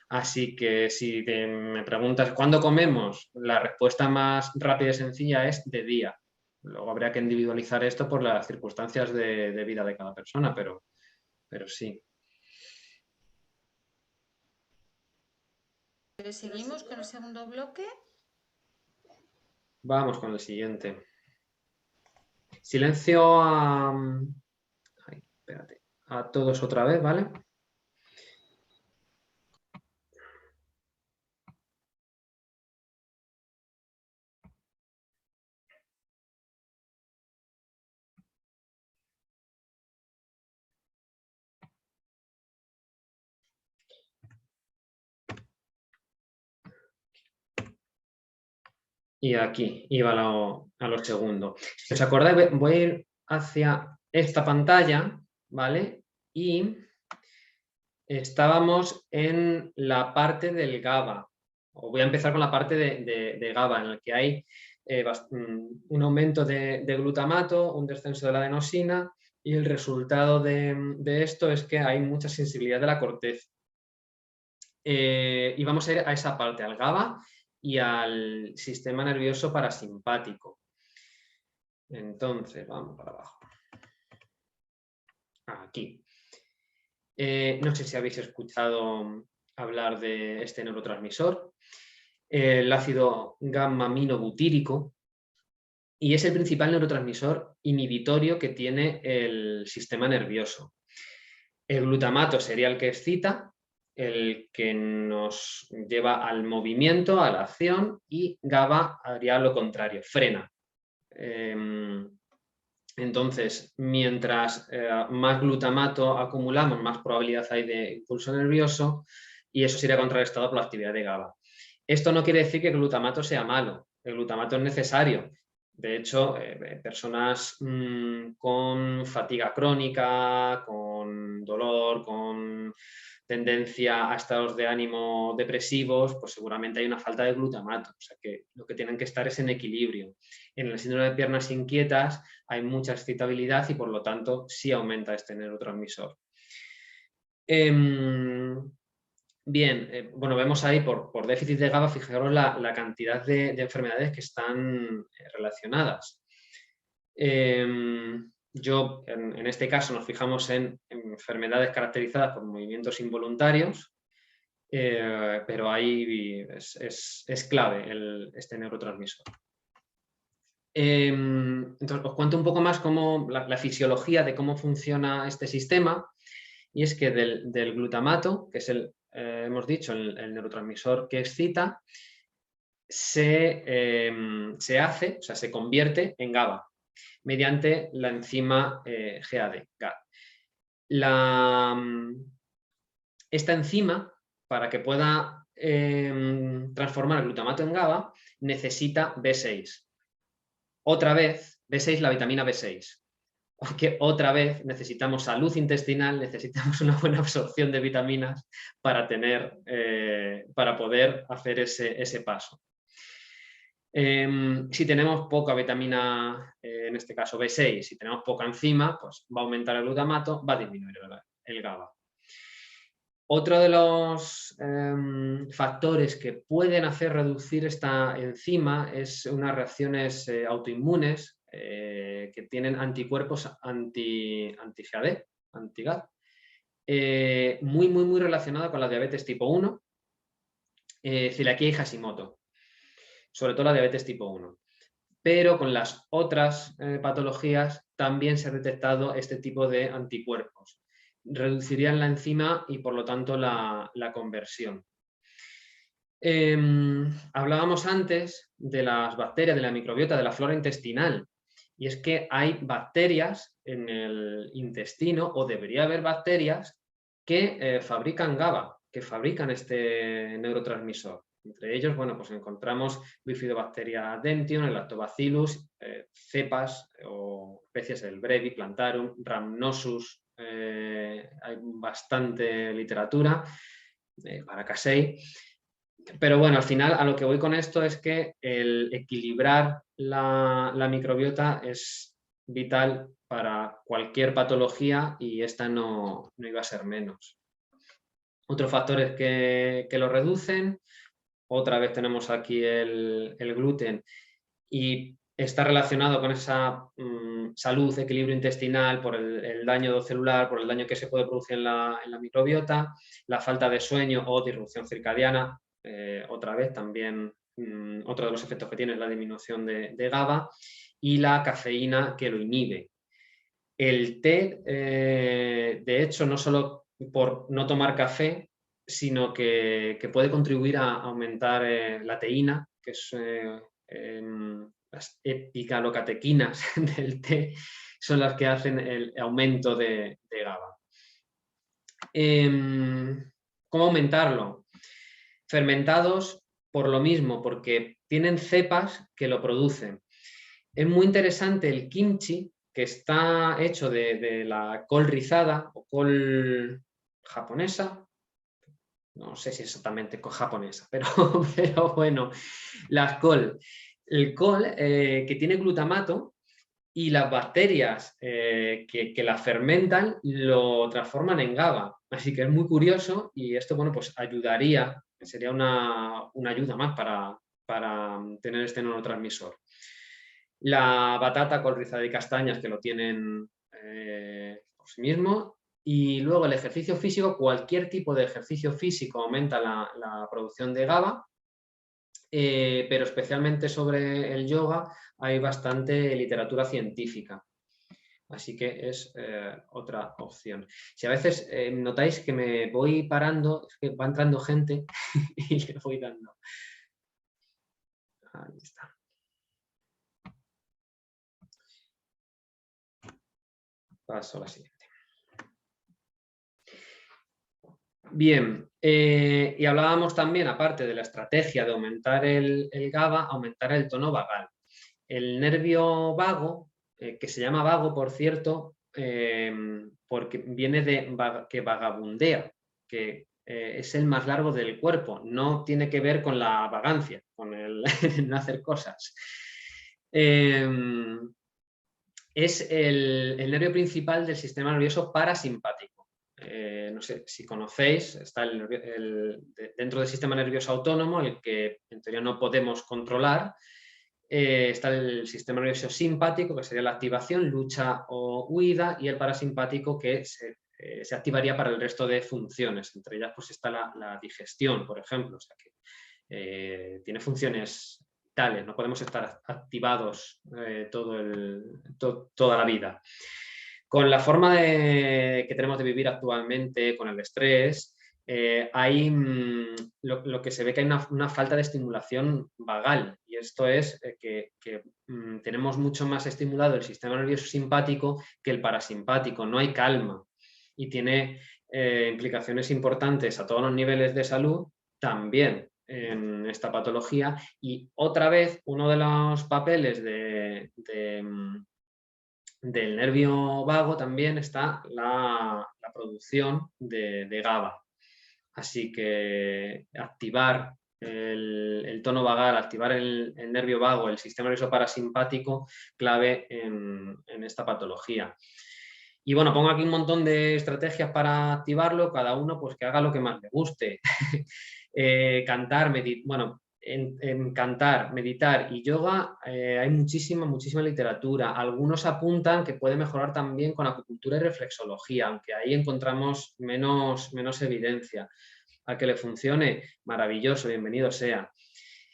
Así que si me preguntas ¿cuándo comemos? La respuesta más rápida y sencilla es de día. Luego habría que individualizar esto por las circunstancias de vida de cada persona, pero sí. Seguimos con el segundo bloque. Vamos con el siguiente. Silencio espérate, a todos otra vez, ¿vale? Y aquí iba a lo segundo. Si os acordáis, voy a ir hacia esta pantalla, ¿vale? Y estábamos en la parte del GABA. Os voy a empezar con la parte de GABA, en la que hay un aumento de glutamato, un descenso de la adenosina, y el resultado de esto es que hay mucha sensibilidad de la corteza. Y vamos a ir a esa parte, al GABA y al sistema nervioso parasimpático. Entonces, vamos para abajo. Aquí. No sé si habéis escuchado hablar de este neurotransmisor, el ácido gamma-aminobutírico, y es el principal neurotransmisor inhibitorio que tiene el sistema nervioso. El glutamato sería el que excita, el que nos lleva al movimiento, a la acción, y GABA haría lo contrario, frena. Entonces, mientras más glutamato acumulamos, más probabilidad hay de impulso nervioso y eso sería contrarrestado por la actividad de GABA. Esto no quiere decir que el glutamato sea malo, el glutamato es necesario. De hecho, personas con fatiga crónica, con dolor, con tendencia a estados de ánimo depresivos, pues seguramente hay una falta de glutamato. O sea que lo que tienen que estar es en equilibrio. En el síndrome de piernas inquietas hay mucha excitabilidad y por lo tanto sí aumenta este neurotransmisor. Bien, bueno, vemos ahí por déficit de GABA, fijaros la cantidad de enfermedades que están relacionadas. En este caso nos fijamos en enfermedades caracterizadas por movimientos involuntarios, pero ahí es clave este neurotransmisor. Entonces, os cuento un poco más cómo la fisiología de cómo funciona este sistema, y es que del glutamato, que es hemos dicho, el neurotransmisor que excita, se convierte en GABA mediante la enzima GAD. Esta enzima, para que pueda transformar el glutamato en GABA, necesita B6. Otra vez, B6, la vitamina B6. Porque otra vez necesitamos salud intestinal, necesitamos una buena absorción de vitaminas para poder hacer ese paso. Si tenemos poca vitamina, en este caso B6, si tenemos poca enzima, pues va a aumentar el glutamato, va a disminuir el GABA. Otro de los factores que pueden hacer reducir esta enzima es unas reacciones autoinmunes que tienen anticuerpos anti-GAD, anti-GAD, muy relacionada con la diabetes tipo 1, celiaquía y Hashimoto, sobre todo la diabetes tipo 1. Pero con las otras patologías también se ha detectado este tipo de anticuerpos. Reducirían la enzima y por lo tanto la conversión. Hablábamos antes de las bacterias, de la microbiota, de la flora intestinal, y es que hay bacterias en el intestino, o debería haber bacterias que fabrican GABA, que fabrican este neurotransmisor. Entre ellos, bueno, pues encontramos Bifidobacteria dentium, el Lactobacillus, cepas o especies del Brevi, Plantarum, Rhamnosus, hay bastante literatura, Paracasei. Pero bueno, al final a lo que voy con esto es que el equilibrar la microbiota es vital para cualquier patología y esta no iba a ser menos. Otros factores que lo reducen, otra vez tenemos aquí el gluten y está relacionado con esa salud, equilibrio intestinal por el daño celular, por el daño que se puede producir en la microbiota, la falta de sueño o disrupción circadiana. Otra vez también otro de los efectos que tiene es la disminución de GABA y la cafeína que lo inhibe. El té, de hecho, no solo por no tomar café, sino que puede contribuir a aumentar la teína, que es las epigalocatequinas del té, son las que hacen el aumento de GABA. ¿Cómo aumentarlo? Fermentados por lo mismo, porque tienen cepas que lo producen. Es muy interesante el kimchi, que está hecho de la col rizada o col japonesa. No sé si exactamente col japonesa, pero bueno, el col que tiene glutamato y las bacterias que la fermentan lo transforman en GABA. Así que es muy curioso y esto, bueno, pues ayudaría, sería una ayuda más para tener este neurotransmisor. La batata, col rizada y castañas que lo tienen por sí mismo. Y luego el ejercicio físico, cualquier tipo de ejercicio físico aumenta la producción de GABA, pero especialmente sobre el yoga hay bastante literatura científica. Así que es otra opción. Si a veces notáis que me voy parando, es que va entrando gente y le voy dando. Ahí está. Paso a la siguiente. Bien, y hablábamos también, aparte de la estrategia de aumentar el GABA, aumentar el tono vagal. El nervio vago, que se llama vago, por cierto, porque viene de que vagabundea, que es el más largo del cuerpo, no tiene que ver con la vagancia, con el no hacer cosas. Es el nervio principal del sistema nervioso parasimpático. No sé si conocéis, está dentro del sistema nervioso autónomo, el que en teoría no podemos controlar. Está el sistema nervioso simpático, que sería la activación, lucha o huida, y el parasimpático, que se activaría para el resto de funciones. Entre ellas pues está la digestión, por ejemplo. O sea que tiene funciones tales, no podemos estar activados toda la vida. Con la forma que tenemos de vivir actualmente, con el estrés, hay lo que se ve que hay una falta de estimulación vagal, y esto es que tenemos mucho más estimulado el sistema nervioso simpático que el parasimpático, no hay calma, y tiene implicaciones importantes a todos los niveles de salud también en esta patología. Y otra vez, uno de los papeles del nervio vago también está la producción de GABA. Así que activar el tono vagal, activar el nervio vago, el sistema nervioso parasimpático, clave en esta patología. Y bueno, pongo aquí un montón de estrategias para activarlo, cada uno pues que haga lo que más le guste. Cantar, bueno, en cantar, meditar y yoga hay muchísima literatura. Algunos apuntan que puede mejorar también con acupuntura y reflexología, aunque ahí encontramos menos evidencia. A que le funcione, maravilloso, bienvenido sea.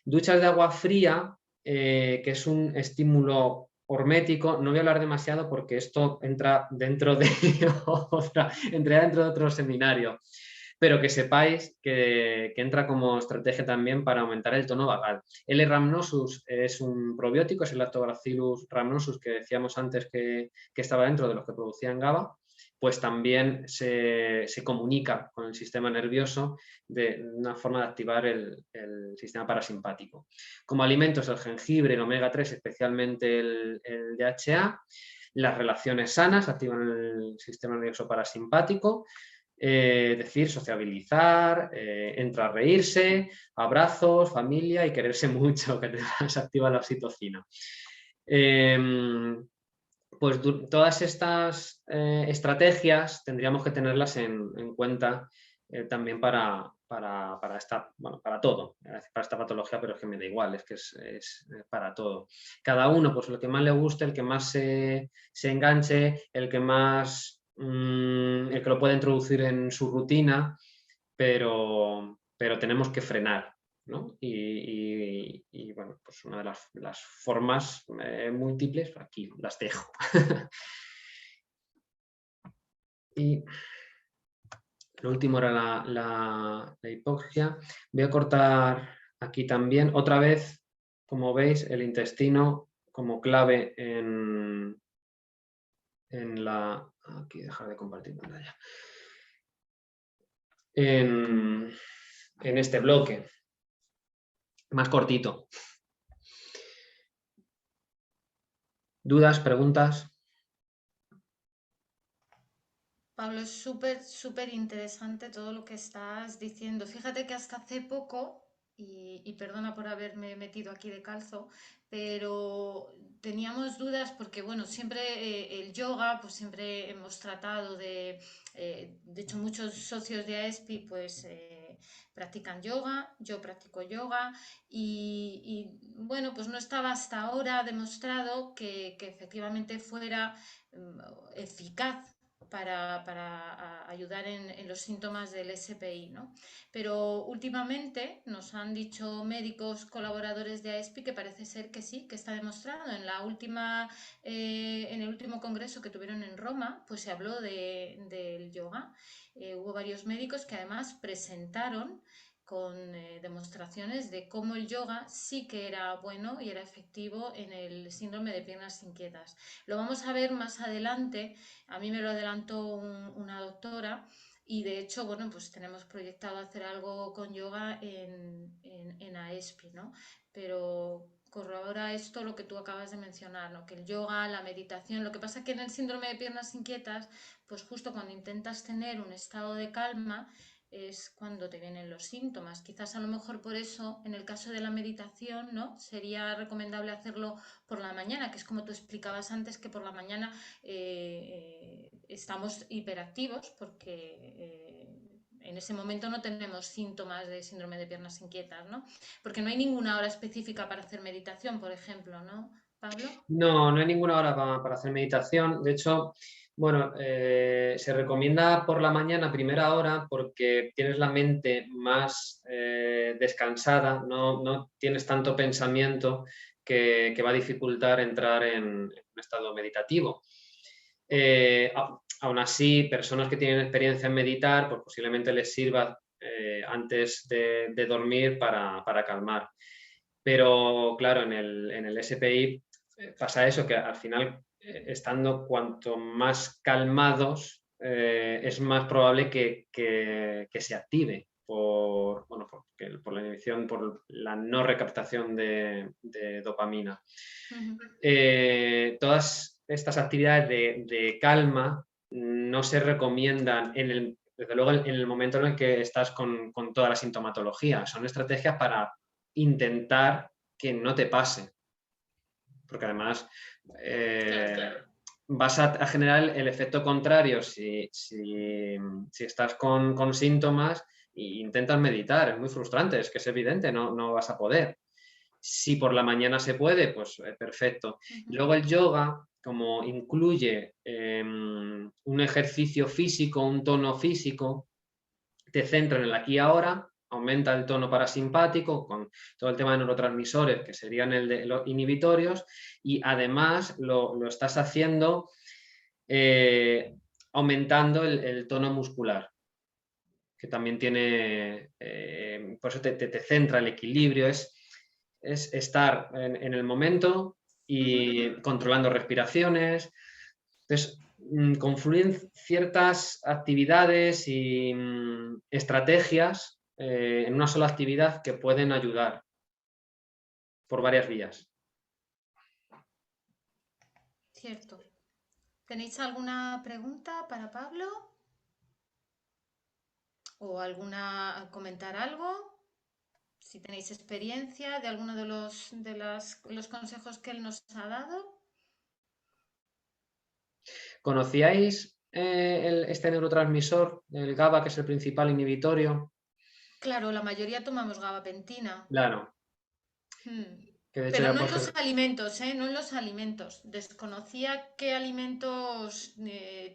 Duchas de agua fría, que es un estímulo hormético. No voy a hablar demasiado porque esto entra dentro de otro seminario, pero que sepáis que entra como estrategia también para aumentar el tono vagal. L. rhamnosus es un probiótico, es el Lactobacillus rhamnosus que decíamos antes que estaba dentro de los que producían GABA, pues también se comunica con el sistema nervioso de una forma de activar el sistema parasimpático. Como alimentos, el jengibre, el omega 3, especialmente el DHA. Las relaciones sanas activan el sistema nervioso parasimpático. Es decir, sociabilizar, entrar a reírse, abrazos, familia y quererse mucho, que se activa la oxitocina. Pues todas estas estrategias tendríamos que tenerlas en cuenta también para todo, para esta patología, pero es que me da igual, es que es para todo. Cada uno, pues lo que más le guste, el que más se enganche, el que lo pueda introducir en su rutina, pero tenemos que frenar, ¿no? Y bueno, pues una de las formas múltiples, aquí las dejo. Y lo último era la hipoxia. Voy a cortar aquí también. Otra vez, como veis, el intestino como clave en la... Aquí, dejar de compartir pantalla. En este bloque. Más cortito. ¿Dudas, preguntas? Pablo, es súper interesante todo lo que estás diciendo. Fíjate que hasta hace poco, y perdona por haberme metido aquí de calzo, pero teníamos dudas porque, bueno, siempre el yoga, pues siempre hemos tratado de hecho muchos socios de AESPI, pues practican yoga, yo practico yoga, y, bueno, pues no estaba hasta ahora demostrado que efectivamente fuera eficaz para ayudar en los síntomas del SPI, ¿no? Pero últimamente nos han dicho médicos colaboradores de AESPI que parece ser que sí, que está demostrado. En el último congreso que tuvieron en Roma, pues se habló del yoga. Hubo varios médicos que además presentaron con demostraciones de cómo el yoga sí que era bueno y era efectivo en el síndrome de piernas inquietas. Lo vamos a ver más adelante. A mí me lo adelantó una doctora, y de hecho, bueno, pues tenemos proyectado hacer algo con yoga en AESPI, ¿no? Pero corrobora esto lo que tú acabas de mencionar, ¿no? Que el yoga, la meditación, lo que pasa que en el síndrome de piernas inquietas, pues justo cuando intentas tener un estado de calma es cuando te vienen los síntomas. Quizás a lo mejor por eso, en el caso de la meditación, ¿no? Sería recomendable hacerlo por la mañana, que es como tú explicabas antes, que por la mañana estamos hiperactivos porque en ese momento no tenemos síntomas de síndrome de piernas inquietas, ¿no? Porque no hay ninguna hora específica para hacer meditación, por ejemplo, ¿no, Pablo? No, no hay ninguna hora para hacer meditación. De hecho, bueno, se recomienda por la mañana, primera hora, porque tienes la mente más descansada, no tienes tanto pensamiento que va a dificultar entrar en un estado meditativo. Aún así, personas que tienen experiencia en meditar, pues posiblemente les sirva antes de dormir para calmar. Pero claro, en el SPI pasa eso, que al final, estando cuanto más calmados, es más probable que se active por la inhibición, por la no recaptación de dopamina. Todas estas actividades de calma no se recomiendan desde luego en el momento en el que estás con toda la sintomatología. Son estrategias para intentar que no te pase. Porque además vas a generar el efecto contrario si estás con síntomas e intentas meditar. Es muy frustrante, es que es evidente, no vas a poder. Si por la mañana se puede, pues perfecto. Luego el yoga, como incluye un ejercicio físico, un tono físico, te centra en el aquí y ahora, aumenta el tono parasimpático con todo el tema de neurotransmisores, que serían el de los inhibitorios, y además lo estás haciendo aumentando el tono muscular, que también tiene, por eso te centra el equilibrio, es estar en el momento y controlando respiraciones. Entonces, confluyen ciertas actividades y estrategias en una sola actividad que pueden ayudar por varias vías. Cierto. ¿Tenéis alguna pregunta para Pablo? ¿O comentar algo? Si tenéis experiencia de alguno de los consejos que él nos ha dado. ¿Conocíais este neurotransmisor, el GABA, que es el principal inhibitorio? Claro, la mayoría tomamos gabapentina. Claro. Que de hecho Pero ya no por en los alimentos, ¿eh? No en los alimentos. Desconocía qué alimentos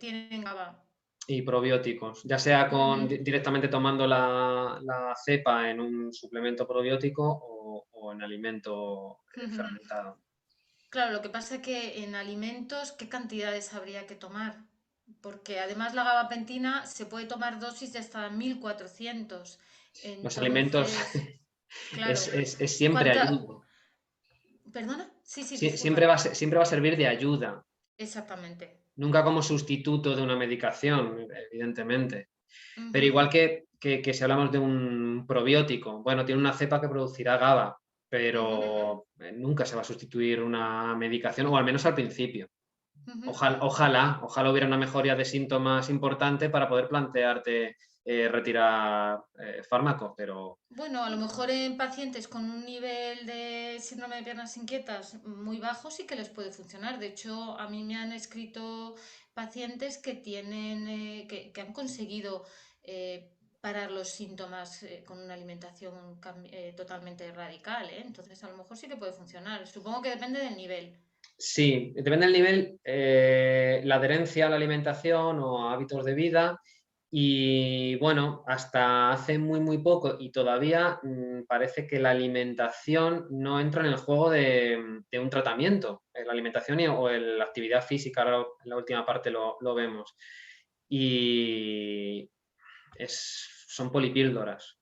tienen GABA. y probióticos, ya sea directamente tomando la cepa en un suplemento probiótico o en alimento fermentado. Claro, lo que pasa es que en alimentos, ¿qué cantidades habría que tomar? Porque además la gabapentina se puede tomar dosis de hasta 1400. Los alimentos Entonces, claro, es siempre ¿cuánta? ayuda. ¿Perdona? Sí, sí, Siempre disculpa. siempre va a servir de ayuda, Exactamente. nunca como sustituto de una medicación, evidentemente. Pero Ujú, igual que si hablamos de un probiótico, bueno, tiene una cepa que producirá GABA, ujú, pero nunca se va a sustituir una medicación, o al menos al principio. ujú. Ojalá hubiera una mejoría de síntomas importante para poder plantearte retirar fármacos, pero Bueno, a lo mejor en pacientes con un nivel de síndrome de piernas inquietas muy bajo sí que les puede funcionar. De hecho, a mí me han escrito pacientes que tienen, que han conseguido parar los síntomas con una alimentación totalmente radical, ¿eh? Entonces, a lo mejor sí que puede funcionar. Supongo que depende del nivel. sí, depende del nivel, la adherencia a la alimentación o a hábitos de vida. Y bueno, hasta hace muy poco y todavía parece que la alimentación no entra en el juego de un tratamiento. La alimentación o la actividad física, ahora en la última parte lo vemos. Y son polipíldoras.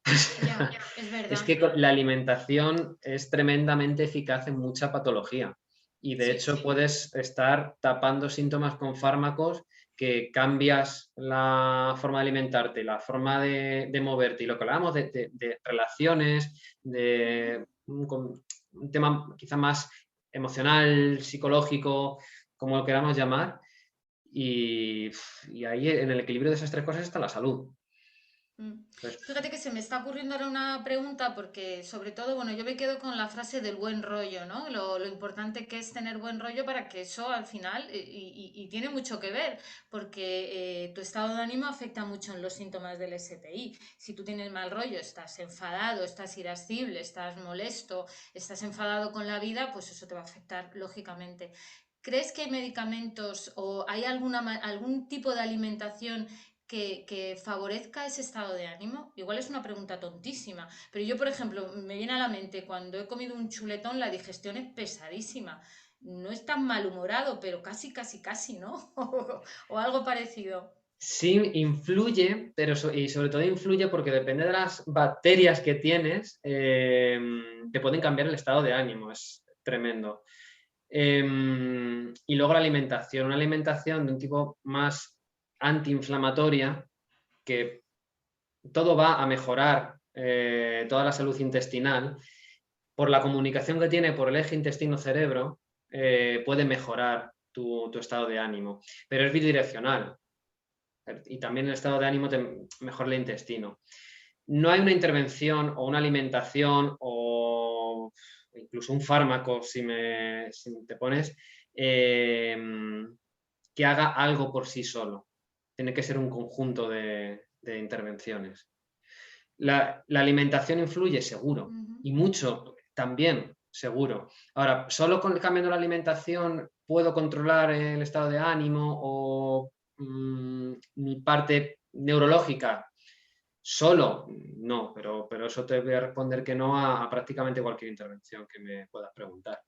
Ya, es Es verdad. que la alimentación es tremendamente eficaz en mucha patología y de Sí. hecho puedes estar tapando síntomas con fármacos que cambias la forma de alimentarte, la forma de moverte y lo que hablábamos de relaciones, un tema quizá más emocional, psicológico, como lo queramos llamar, y ahí en el equilibrio de esas tres cosas está la salud. Entonces, Fíjate que se me está ocurriendo ahora una pregunta porque sobre todo, bueno, yo me quedo con la frase del buen rollo, ¿no? Lo importante que es tener buen rollo para que eso al final, y tiene mucho que ver, porque tu estado de ánimo afecta mucho en los síntomas del STI. Si tú tienes mal rollo, estás enfadado, estás irascible, estás molesto, estás enfadado con la vida, pues eso te va a afectar lógicamente. ¿Crees que hay medicamentos o hay algún tipo de alimentación que favorezca ese estado de ánimo? Igual es una pregunta tontísima, pero yo, por ejemplo, me viene a la mente cuando he comido un chuletón, la digestión es pesadísima. No es tan malhumorado, pero casi, ¿no? O algo parecido. sí influye, pero y sobre todo influye porque depende de las bacterias que tienes, te pueden cambiar el estado de ánimo, es tremendo. Y luego la alimentación, una alimentación de un tipo más antiinflamatoria, que todo va a mejorar toda la salud intestinal, por la comunicación que tiene por el eje intestino-cerebro, puede mejorar tu estado de ánimo, pero es bidireccional. Y también el estado de ánimo mejora el intestino. No hay una intervención o una alimentación o incluso un fármaco, si te pones, que haga algo por sí solo. Tiene que ser un conjunto de intervenciones. La alimentación influye, seguro, y mucho también, seguro. Ahora, solo cambiando la alimentación puedo controlar el estado de ánimo o mi parte neurológica. Solo, no, pero eso te voy a responder que no a prácticamente cualquier intervención que me puedas preguntar.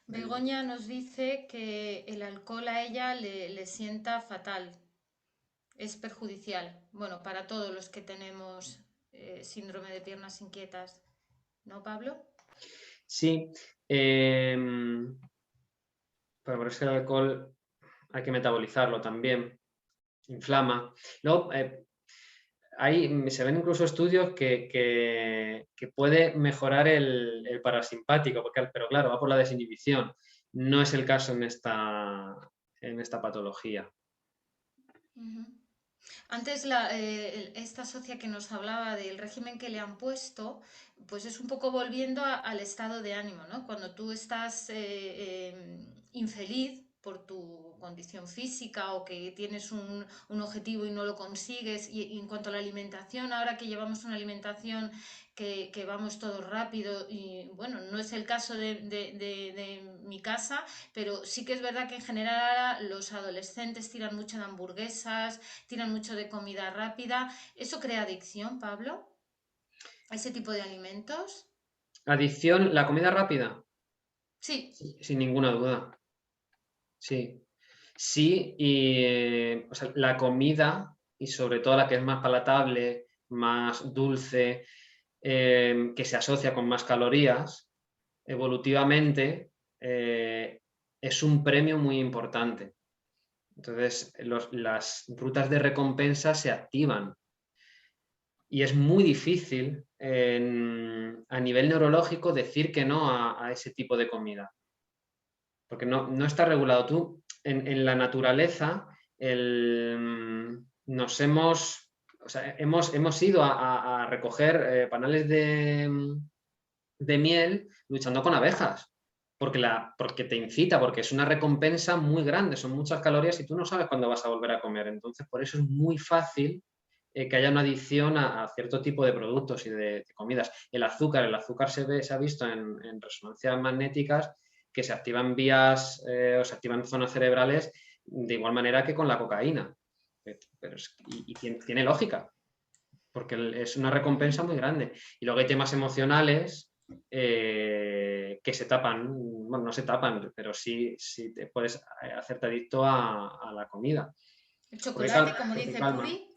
Begoña nos dice que el alcohol a ella le sienta fatal, es perjudicial. Bueno, para todos los que tenemos síndrome de piernas inquietas, ¿no, Pablo? Sí, pero por eso el alcohol hay que metabolizarlo también, inflama. Luego, se ven incluso estudios que puede mejorar el parasimpático, pero claro, va por la desinhibición. No es el caso en esta patología. Antes esta socia que nos hablaba del régimen que le han puesto, pues es un poco volviendo al estado de ánimo, ¿no? Cuando tú estás infeliz por tu condición física o que tienes un objetivo y no lo consigues. Y en cuanto a la alimentación, ahora que llevamos una alimentación que vamos todo rápido, y bueno, no es el caso de mi casa, pero sí que es verdad que en general ahora los adolescentes tiran mucho de hamburguesas, tiran mucho de comida rápida. ¿Eso crea adicción, Pablo? ¿A ese tipo de alimentos? Adicción, la comida rápida. Sí. Sin ninguna duda. Sí. Sí, y o sea, la comida, y sobre todo la que es más palatable, más dulce, que se asocia con más calorías, evolutivamente es un premio muy importante. Entonces, las rutas de recompensa se activan. Y es muy difícil a nivel neurológico decir que no a ese tipo de comida. Porque no está regulado. Tú, en la naturaleza, nos hemos ido a recoger panales de miel luchando con abejas. Porque te incita, porque es una recompensa muy grande, son muchas calorías y tú no sabes cuándo vas a volver a comer. Entonces, por eso es muy fácil que haya una adicción a cierto tipo de productos y de comidas. El azúcar se ha visto en resonancias magnéticas que se activan vías o se activan zonas cerebrales de igual manera que con la cocaína. Y tiene lógica, porque es una recompensa muy grande. Y luego hay temas emocionales que se tapan, bueno, no se tapan, pero sí te puedes hacerte adicto a la comida. ¿El chocolate, como Porque dice calma. Puri?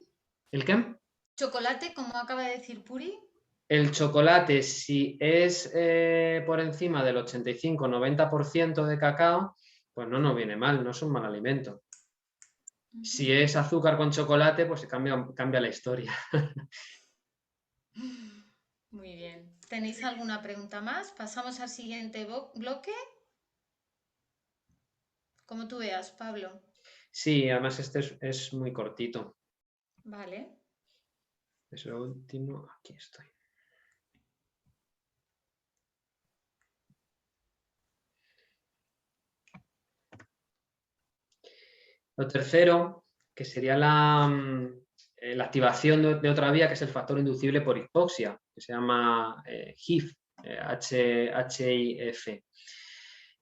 ¿El qué? ¿Chocolate, como acaba de decir Puri? El chocolate, si es por encima del 85-90% de cacao, pues no nos viene mal, no es un mal alimento. Si es azúcar con chocolate, pues cambia la historia. Muy bien. ¿Tenéis alguna pregunta más? Pasamos al siguiente bloque. Como tú veas, Pablo. Sí, además este es muy cortito. Vale. Es lo último. Aquí estoy. Lo tercero, que sería la activación de otra vía, que es el factor inducible por hipoxia, que se llama HIF, HIF.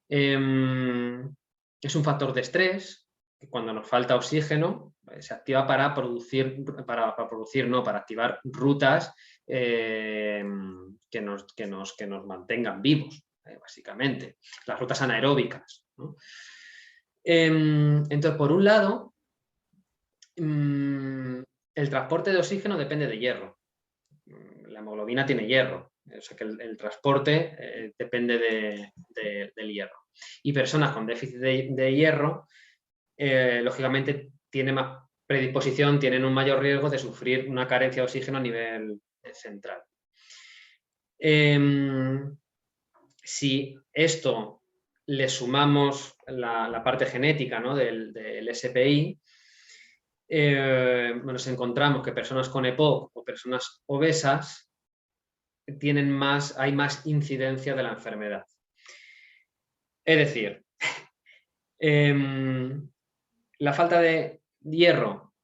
Es un factor de estrés que cuando nos falta oxígeno se activa para activar rutas que nos mantengan vivos, básicamente, las rutas anaeróbicas, ¿no? Entonces, por un lado, el transporte de oxígeno depende de hierro. La hemoglobina tiene hierro, o sea que el transporte depende del hierro. Y personas con déficit de hierro, lógicamente, tienen más predisposición, tienen un mayor riesgo de sufrir una carencia de oxígeno a nivel central. Si esto le sumamos la parte genética, ¿no?, del SPI, nos encontramos que personas con EPOC o personas obesas hay más incidencia de la enfermedad. Es decir, la falta de hierro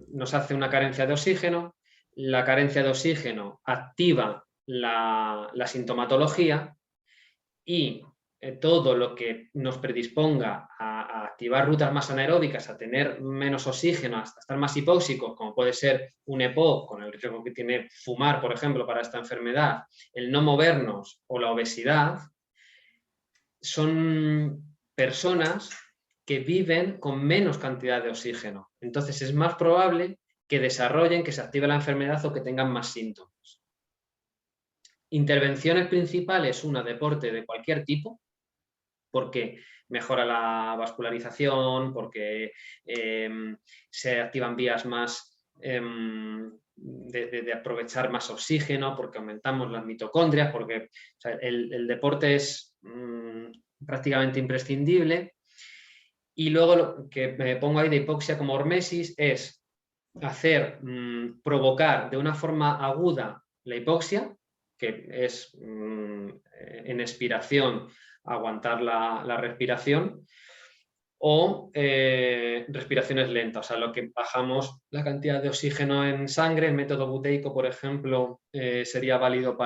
nos hace una carencia de oxígeno, la carencia de oxígeno activa la sintomatología y todo lo que nos predisponga a activar rutas más anaeróbicas, a tener menos oxígeno, hasta estar más hipóxicos, como puede ser un EPOC, con el riesgo que tiene fumar, por ejemplo, para esta enfermedad, el no movernos o la obesidad, son personas que viven con menos cantidad de oxígeno. Entonces es más probable que desarrollen, que se active la enfermedad o que tengan más síntomas. Intervenciones principales, deporte de cualquier tipo, porque mejora la vascularización, porque se activan vías más de aprovechar más oxígeno, porque aumentamos las mitocondrias, porque el deporte es prácticamente imprescindible. Y luego lo que me pongo ahí de hipoxia como hormesis es provocar de una forma aguda la hipoxia, que es en expiración aguantar la respiración, o respiraciones lentas, o sea, lo que bajamos la cantidad de oxígeno en sangre. El método buteico, por ejemplo, sería válido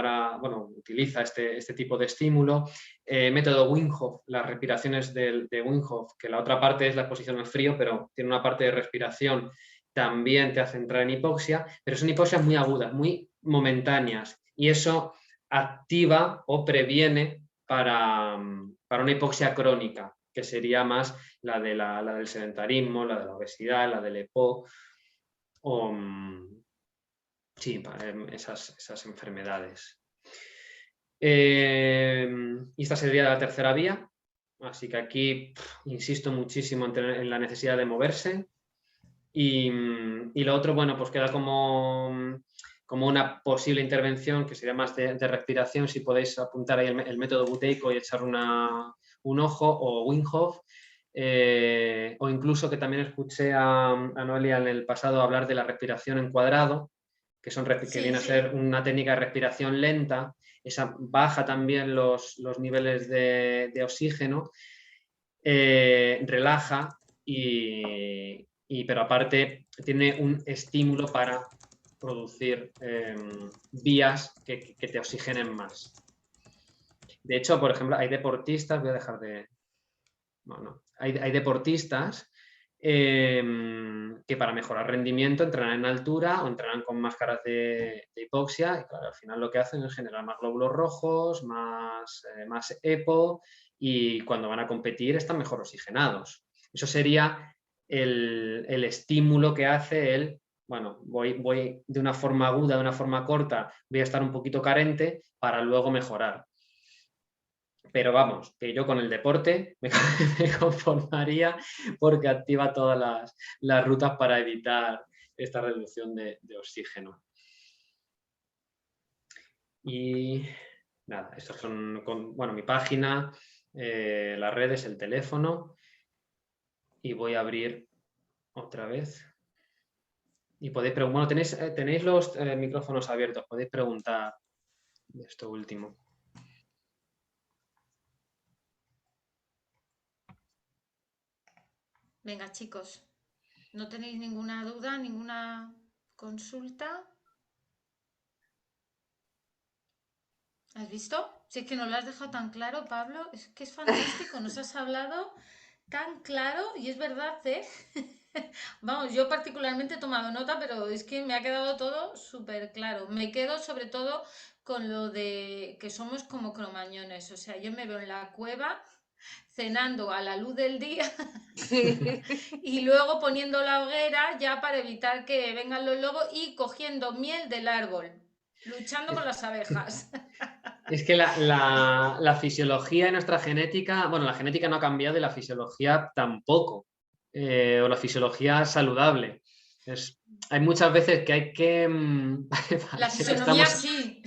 utiliza este tipo de estímulo. Método Wim Hof, las respiraciones de Wim Hof, que la otra parte es la exposición al frío, pero tiene una parte de respiración, también te hace entrar en hipoxia, pero son hipoxias muy agudas, muy momentáneas, y eso activa o previene para una hipoxia crónica, que sería más la del sedentarismo, la de la obesidad, la del EPOC, esas enfermedades. Y esta sería la tercera vía, así que aquí insisto muchísimo en la necesidad de moverse. Y lo otro, pues queda como una posible intervención, que sería más de respiración, si podéis apuntar ahí el método buteico y echar un ojo, o Wim Hof, o incluso, que también escuché a Noelia en el pasado hablar de la respiración en cuadrado, que viene a ser una técnica de respiración lenta. Esa baja también los niveles de oxígeno, relaja pero aparte tiene un estímulo para producir vías que te oxigenen más. De hecho, por ejemplo, hay deportistas, voy a dejar de... Hay deportistas que para mejorar rendimiento entrenan en altura o entrenan con máscaras de hipoxia, y claro, al final lo que hacen es generar más glóbulos rojos, más EPO, y cuando van a competir están mejor oxigenados. Eso sería el estímulo que hace voy de una forma aguda, de una forma corta, voy a estar un poquito carente para luego mejorar. Pero vamos, que yo con el deporte me conformaría, porque activa todas las rutas para evitar esta reducción de oxígeno. Y nada, estos son, bueno, mi página, las redes, el teléfono. Y voy a abrir otra vez. Y podéis preguntar, bueno, tenéis los micrófonos abiertos, podéis preguntar esto último. Venga, chicos, ¿no tenéis ninguna duda, ninguna consulta? ¿Has visto? Si es que nos lo has dejado tan claro, Pablo, es que es fantástico, nos has hablado tan claro y es verdad, ¿eh? Vamos, yo particularmente he tomado nota, pero es que me ha quedado todo súper claro. Me quedo sobre todo con lo de que somos como cromañones, o sea, yo me veo en la cueva cenando a la luz del día Sí. y luego poniendo la hoguera ya para evitar que vengan los lobos y cogiendo miel del árbol, luchando con las abejas. Es que la fisiología y nuestra genética, bueno, la genética no ha cambiado y la fisiología tampoco, o la fisiología saludable. Hay muchas veces que hay que... La parece que fisonomía estamos, sí,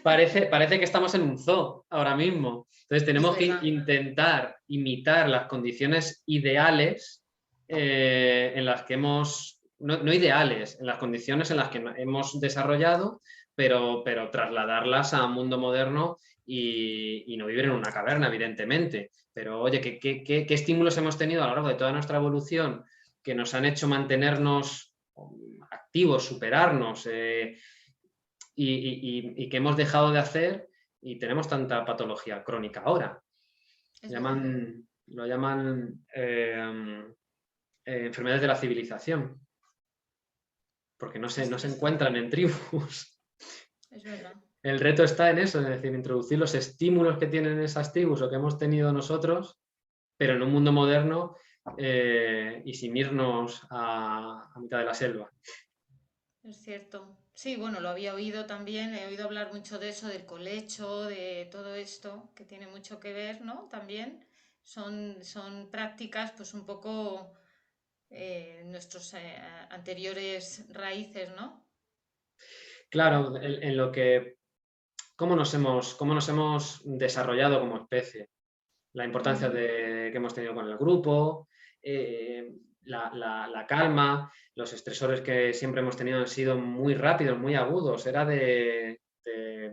parece que estamos en un zoo ahora mismo. Entonces es tenemos que verdad. intentar imitar las condiciones ideales en las que hemos, no ideales, en las condiciones en las que hemos desarrollado, pero trasladarlas a un mundo moderno y no vivir en una caverna, evidentemente. Pero oye, ¿qué estímulos hemos tenido a lo largo de toda nuestra evolución que nos han hecho mantenernos activos, superarnos y que hemos dejado de hacer y tenemos tanta patología crónica ahora? Es verdad. Lo llaman enfermedades de la civilización, porque no Es se triste, encuentran en tribus. es verdad. El reto está en eso, es decir, introducir los estímulos que tienen esas tribus o que hemos tenido nosotros, pero en un mundo moderno y sin irnos a mitad de la selva. Es cierto. Sí, bueno, lo había oído también, he oído hablar mucho de eso, del colecho, de todo esto, que tiene mucho que ver, ¿no? También son prácticas, pues un poco nuestros anteriores raíces, ¿no? Claro, en lo que, cómo nos hemos desarrollado como especie, la importancia Ujú. que hemos tenido con el grupo, la calma, los estresores que siempre hemos tenido han sido muy rápidos, muy agudos, era de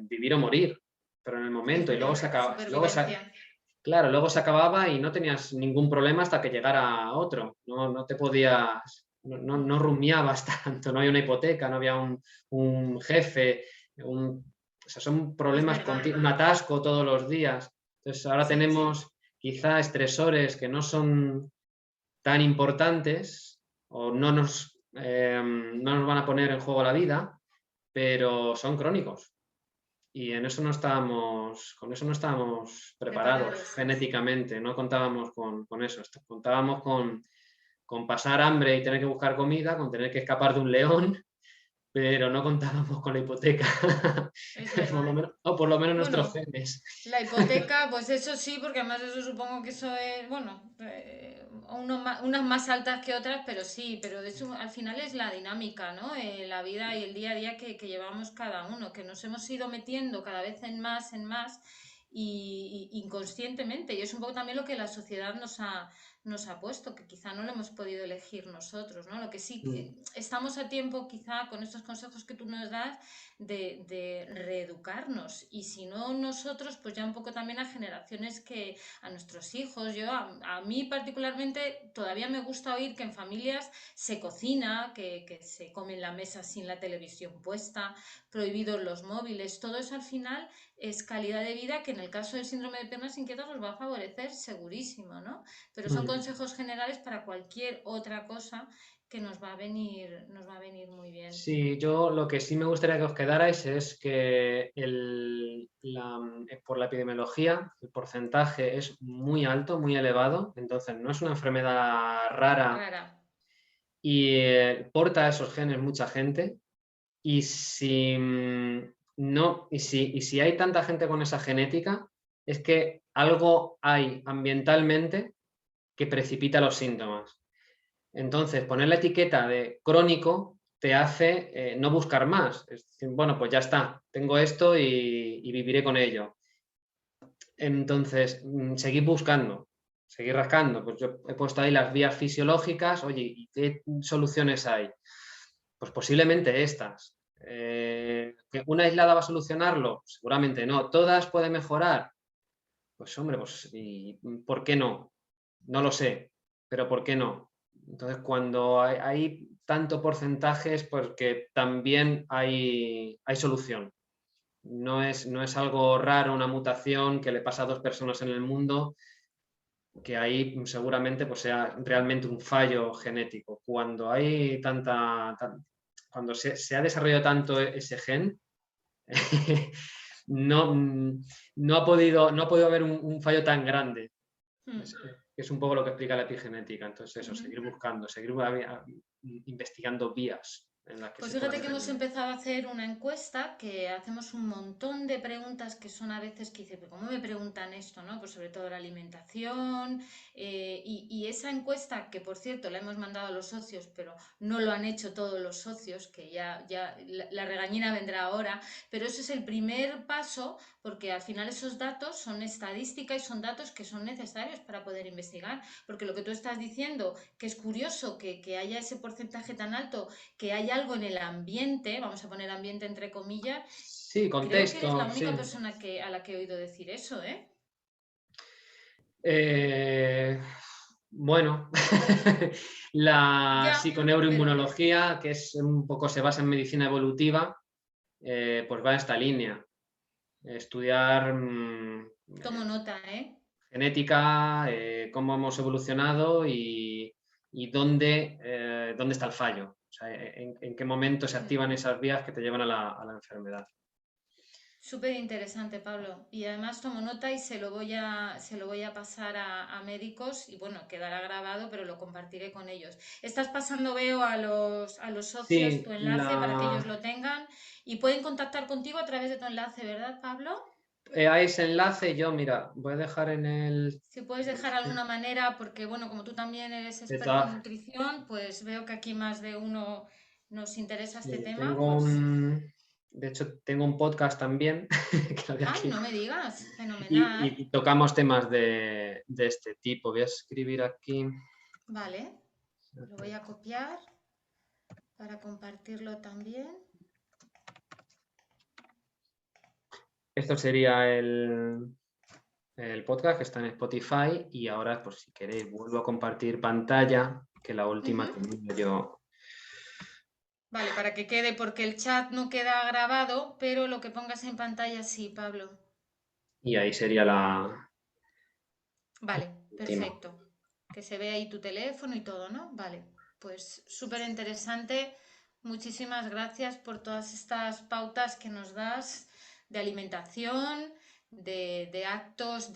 vivir o morir, pero en el Es momento, y luego verdad, supervivencia. claro, luego se acababa y no tenías ningún problema hasta que llegara otro, no te podías, no rumiabas tanto, no había una hipoteca, no había un jefe, o sea, son Es problemas, verdad. un atasco todos los días. Entonces ahora Sí, tenemos quizá estresores que no son tan importantes o no nos van a poner en juego la vida, pero son crónicos. Y en eso con eso no estábamos preparados preparados. genéticamente, no contábamos con eso, contábamos con pasar hambre y tener que buscar comida, con tener que escapar de un león, pero no contábamos con la hipoteca, Es verdad. o por lo menos nuestros Bueno, genes. la hipoteca, pues eso sí, porque además eso supongo que eso es, bueno, unas más altas que otras, pero sí, pero eso al final es la dinámica, ¿no? La vida y el día a día que llevamos cada uno, que nos hemos ido metiendo cada vez en más y inconscientemente. Y es un poco también lo que la sociedad nos ha puesto, que quizá no lo hemos podido elegir nosotros, ¿no? Lo que sí, estamos a tiempo quizá con estos consejos que tú nos das de reeducarnos y si no nosotros, pues ya un poco también a generaciones que, a nuestros hijos, a mí particularmente todavía me gusta oír que en familias se cocina, que se come en la mesa sin la televisión puesta, prohibidos los móviles, todo eso al final es calidad de vida que en el caso del síndrome de piernas inquietas nos va a favorecer segurísimo, ¿no? Pero son consejos generales para cualquier otra cosa que nos va a venir muy bien. Sí, yo lo que sí me gustaría que os quedarais es que por la epidemiología el porcentaje es muy alto, muy elevado, entonces no es una enfermedad rara Rara. y porta esos genes mucha gente. Y si, no, y si hay tanta gente con esa genética, es que algo hay ambientalmente que precipita los síntomas. Entonces, poner la etiqueta de crónico te hace no buscar más. Es decir, bueno, pues ya está, tengo esto y viviré con ello. Entonces, seguir buscando, seguir rascando. Pues yo he puesto ahí las vías fisiológicas. Oye, ¿y qué soluciones hay? Pues posiblemente estas. ¿Que una aislada va a solucionarlo? Seguramente no. ¿Todas pueden mejorar? Pues hombre, pues ¿y por qué no? No lo sé, pero ¿por qué no? Entonces, cuando hay tanto porcentaje es porque también hay solución. No es algo raro, una mutación que le pasa a 2 personas en el mundo, que ahí seguramente pues, sea realmente un fallo genético. Cuando hay cuando se ha desarrollado tanto ese gen, no ha podido haber un fallo tan grande. Es un poco lo que explica la epigenética. Entonces eso, seguir buscando, seguir investigando vías en las que Pues se pueda fíjate que hemos intervenir. empezado a hacer una encuesta que hacemos un montón de preguntas que son a veces que dice, "¿Pero cómo me preguntan esto?", ¿no? Pues sobre todo la alimentación y esa encuesta, que por cierto la hemos mandado a los socios, pero no lo han hecho todos los socios, que ya la regañina vendrá ahora, pero eso es el primer paso porque al final esos datos son estadística y son datos que son necesarios para poder investigar, porque lo que tú estás diciendo, que es curioso que haya ese porcentaje tan alto, que hay algo en el ambiente, vamos a poner ambiente entre comillas, Sí, creo que eres la contexto, única sí. persona a la que he oído decir eso, ¿eh? Bueno, la Ya, pero psiconeuroinmunología, que es un poco se basa en medicina evolutiva, pues va en esta línea. Estudiar tomo nota, ¿eh? genética, cómo hemos evolucionado y dónde está el fallo. O sea, en qué momento se activan esas vías que te llevan a la enfermedad. Súper interesante, Pablo. Y además tomo nota y se lo voy a pasar a médicos y bueno, quedará grabado, pero lo compartiré con ellos. Estás pasando, veo, a los socios tu Sí, enlace para que ellos lo tengan y pueden contactar contigo a través de tu enlace, ¿verdad, Pablo? a ese enlace yo, mira, voy a dejar en el... Si puedes dejar alguna manera, porque bueno, como tú también eres de experto en todas- nutrición, pues veo que aquí más de uno nos interesa este sí, tema, pues... de hecho, tengo un podcast también que lo de ¡Ay, aquí. no me digas! Fenomenal. Y tocamos temas de este tipo. Voy a escribir aquí. Vale, lo voy a copiar para compartirlo también. Esto sería el podcast que está en Spotify y ahora, pues si queréis, vuelvo a compartir pantalla, que la última Ujú. termino yo. Vale, para que quede, porque el chat no queda grabado, pero lo que pongas en pantalla sí, Pablo. Y ahí sería la Vale, última. perfecto. Que se vea ahí tu teléfono y todo, ¿no? Vale, pues súper interesante. Muchísimas gracias por todas estas pautas que nos das de alimentación, de actos,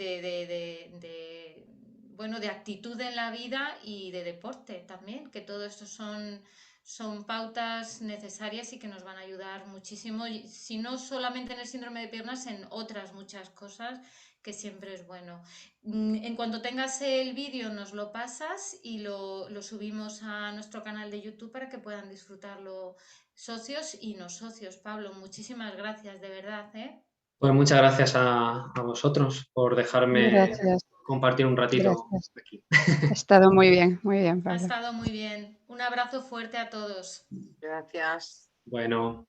bueno, de actitud en la vida y de deporte también, que todo esto son pautas necesarias y que nos van a ayudar muchísimo, si no solamente en el síndrome de piernas, en otras muchas cosas, que siempre es bueno. En cuanto tengas el vídeo nos lo pasas y lo subimos a nuestro canal de YouTube para que puedan disfrutarlo socios y no socios. Pablo, muchísimas gracias, de verdad, ¿eh? Pues muchas gracias a vosotros por dejarme Gracias, compartir un ratito gracias. aquí. Ha estado muy bien, Ha Pablo. estado muy bien. Un abrazo fuerte a todos. Gracias. Bueno.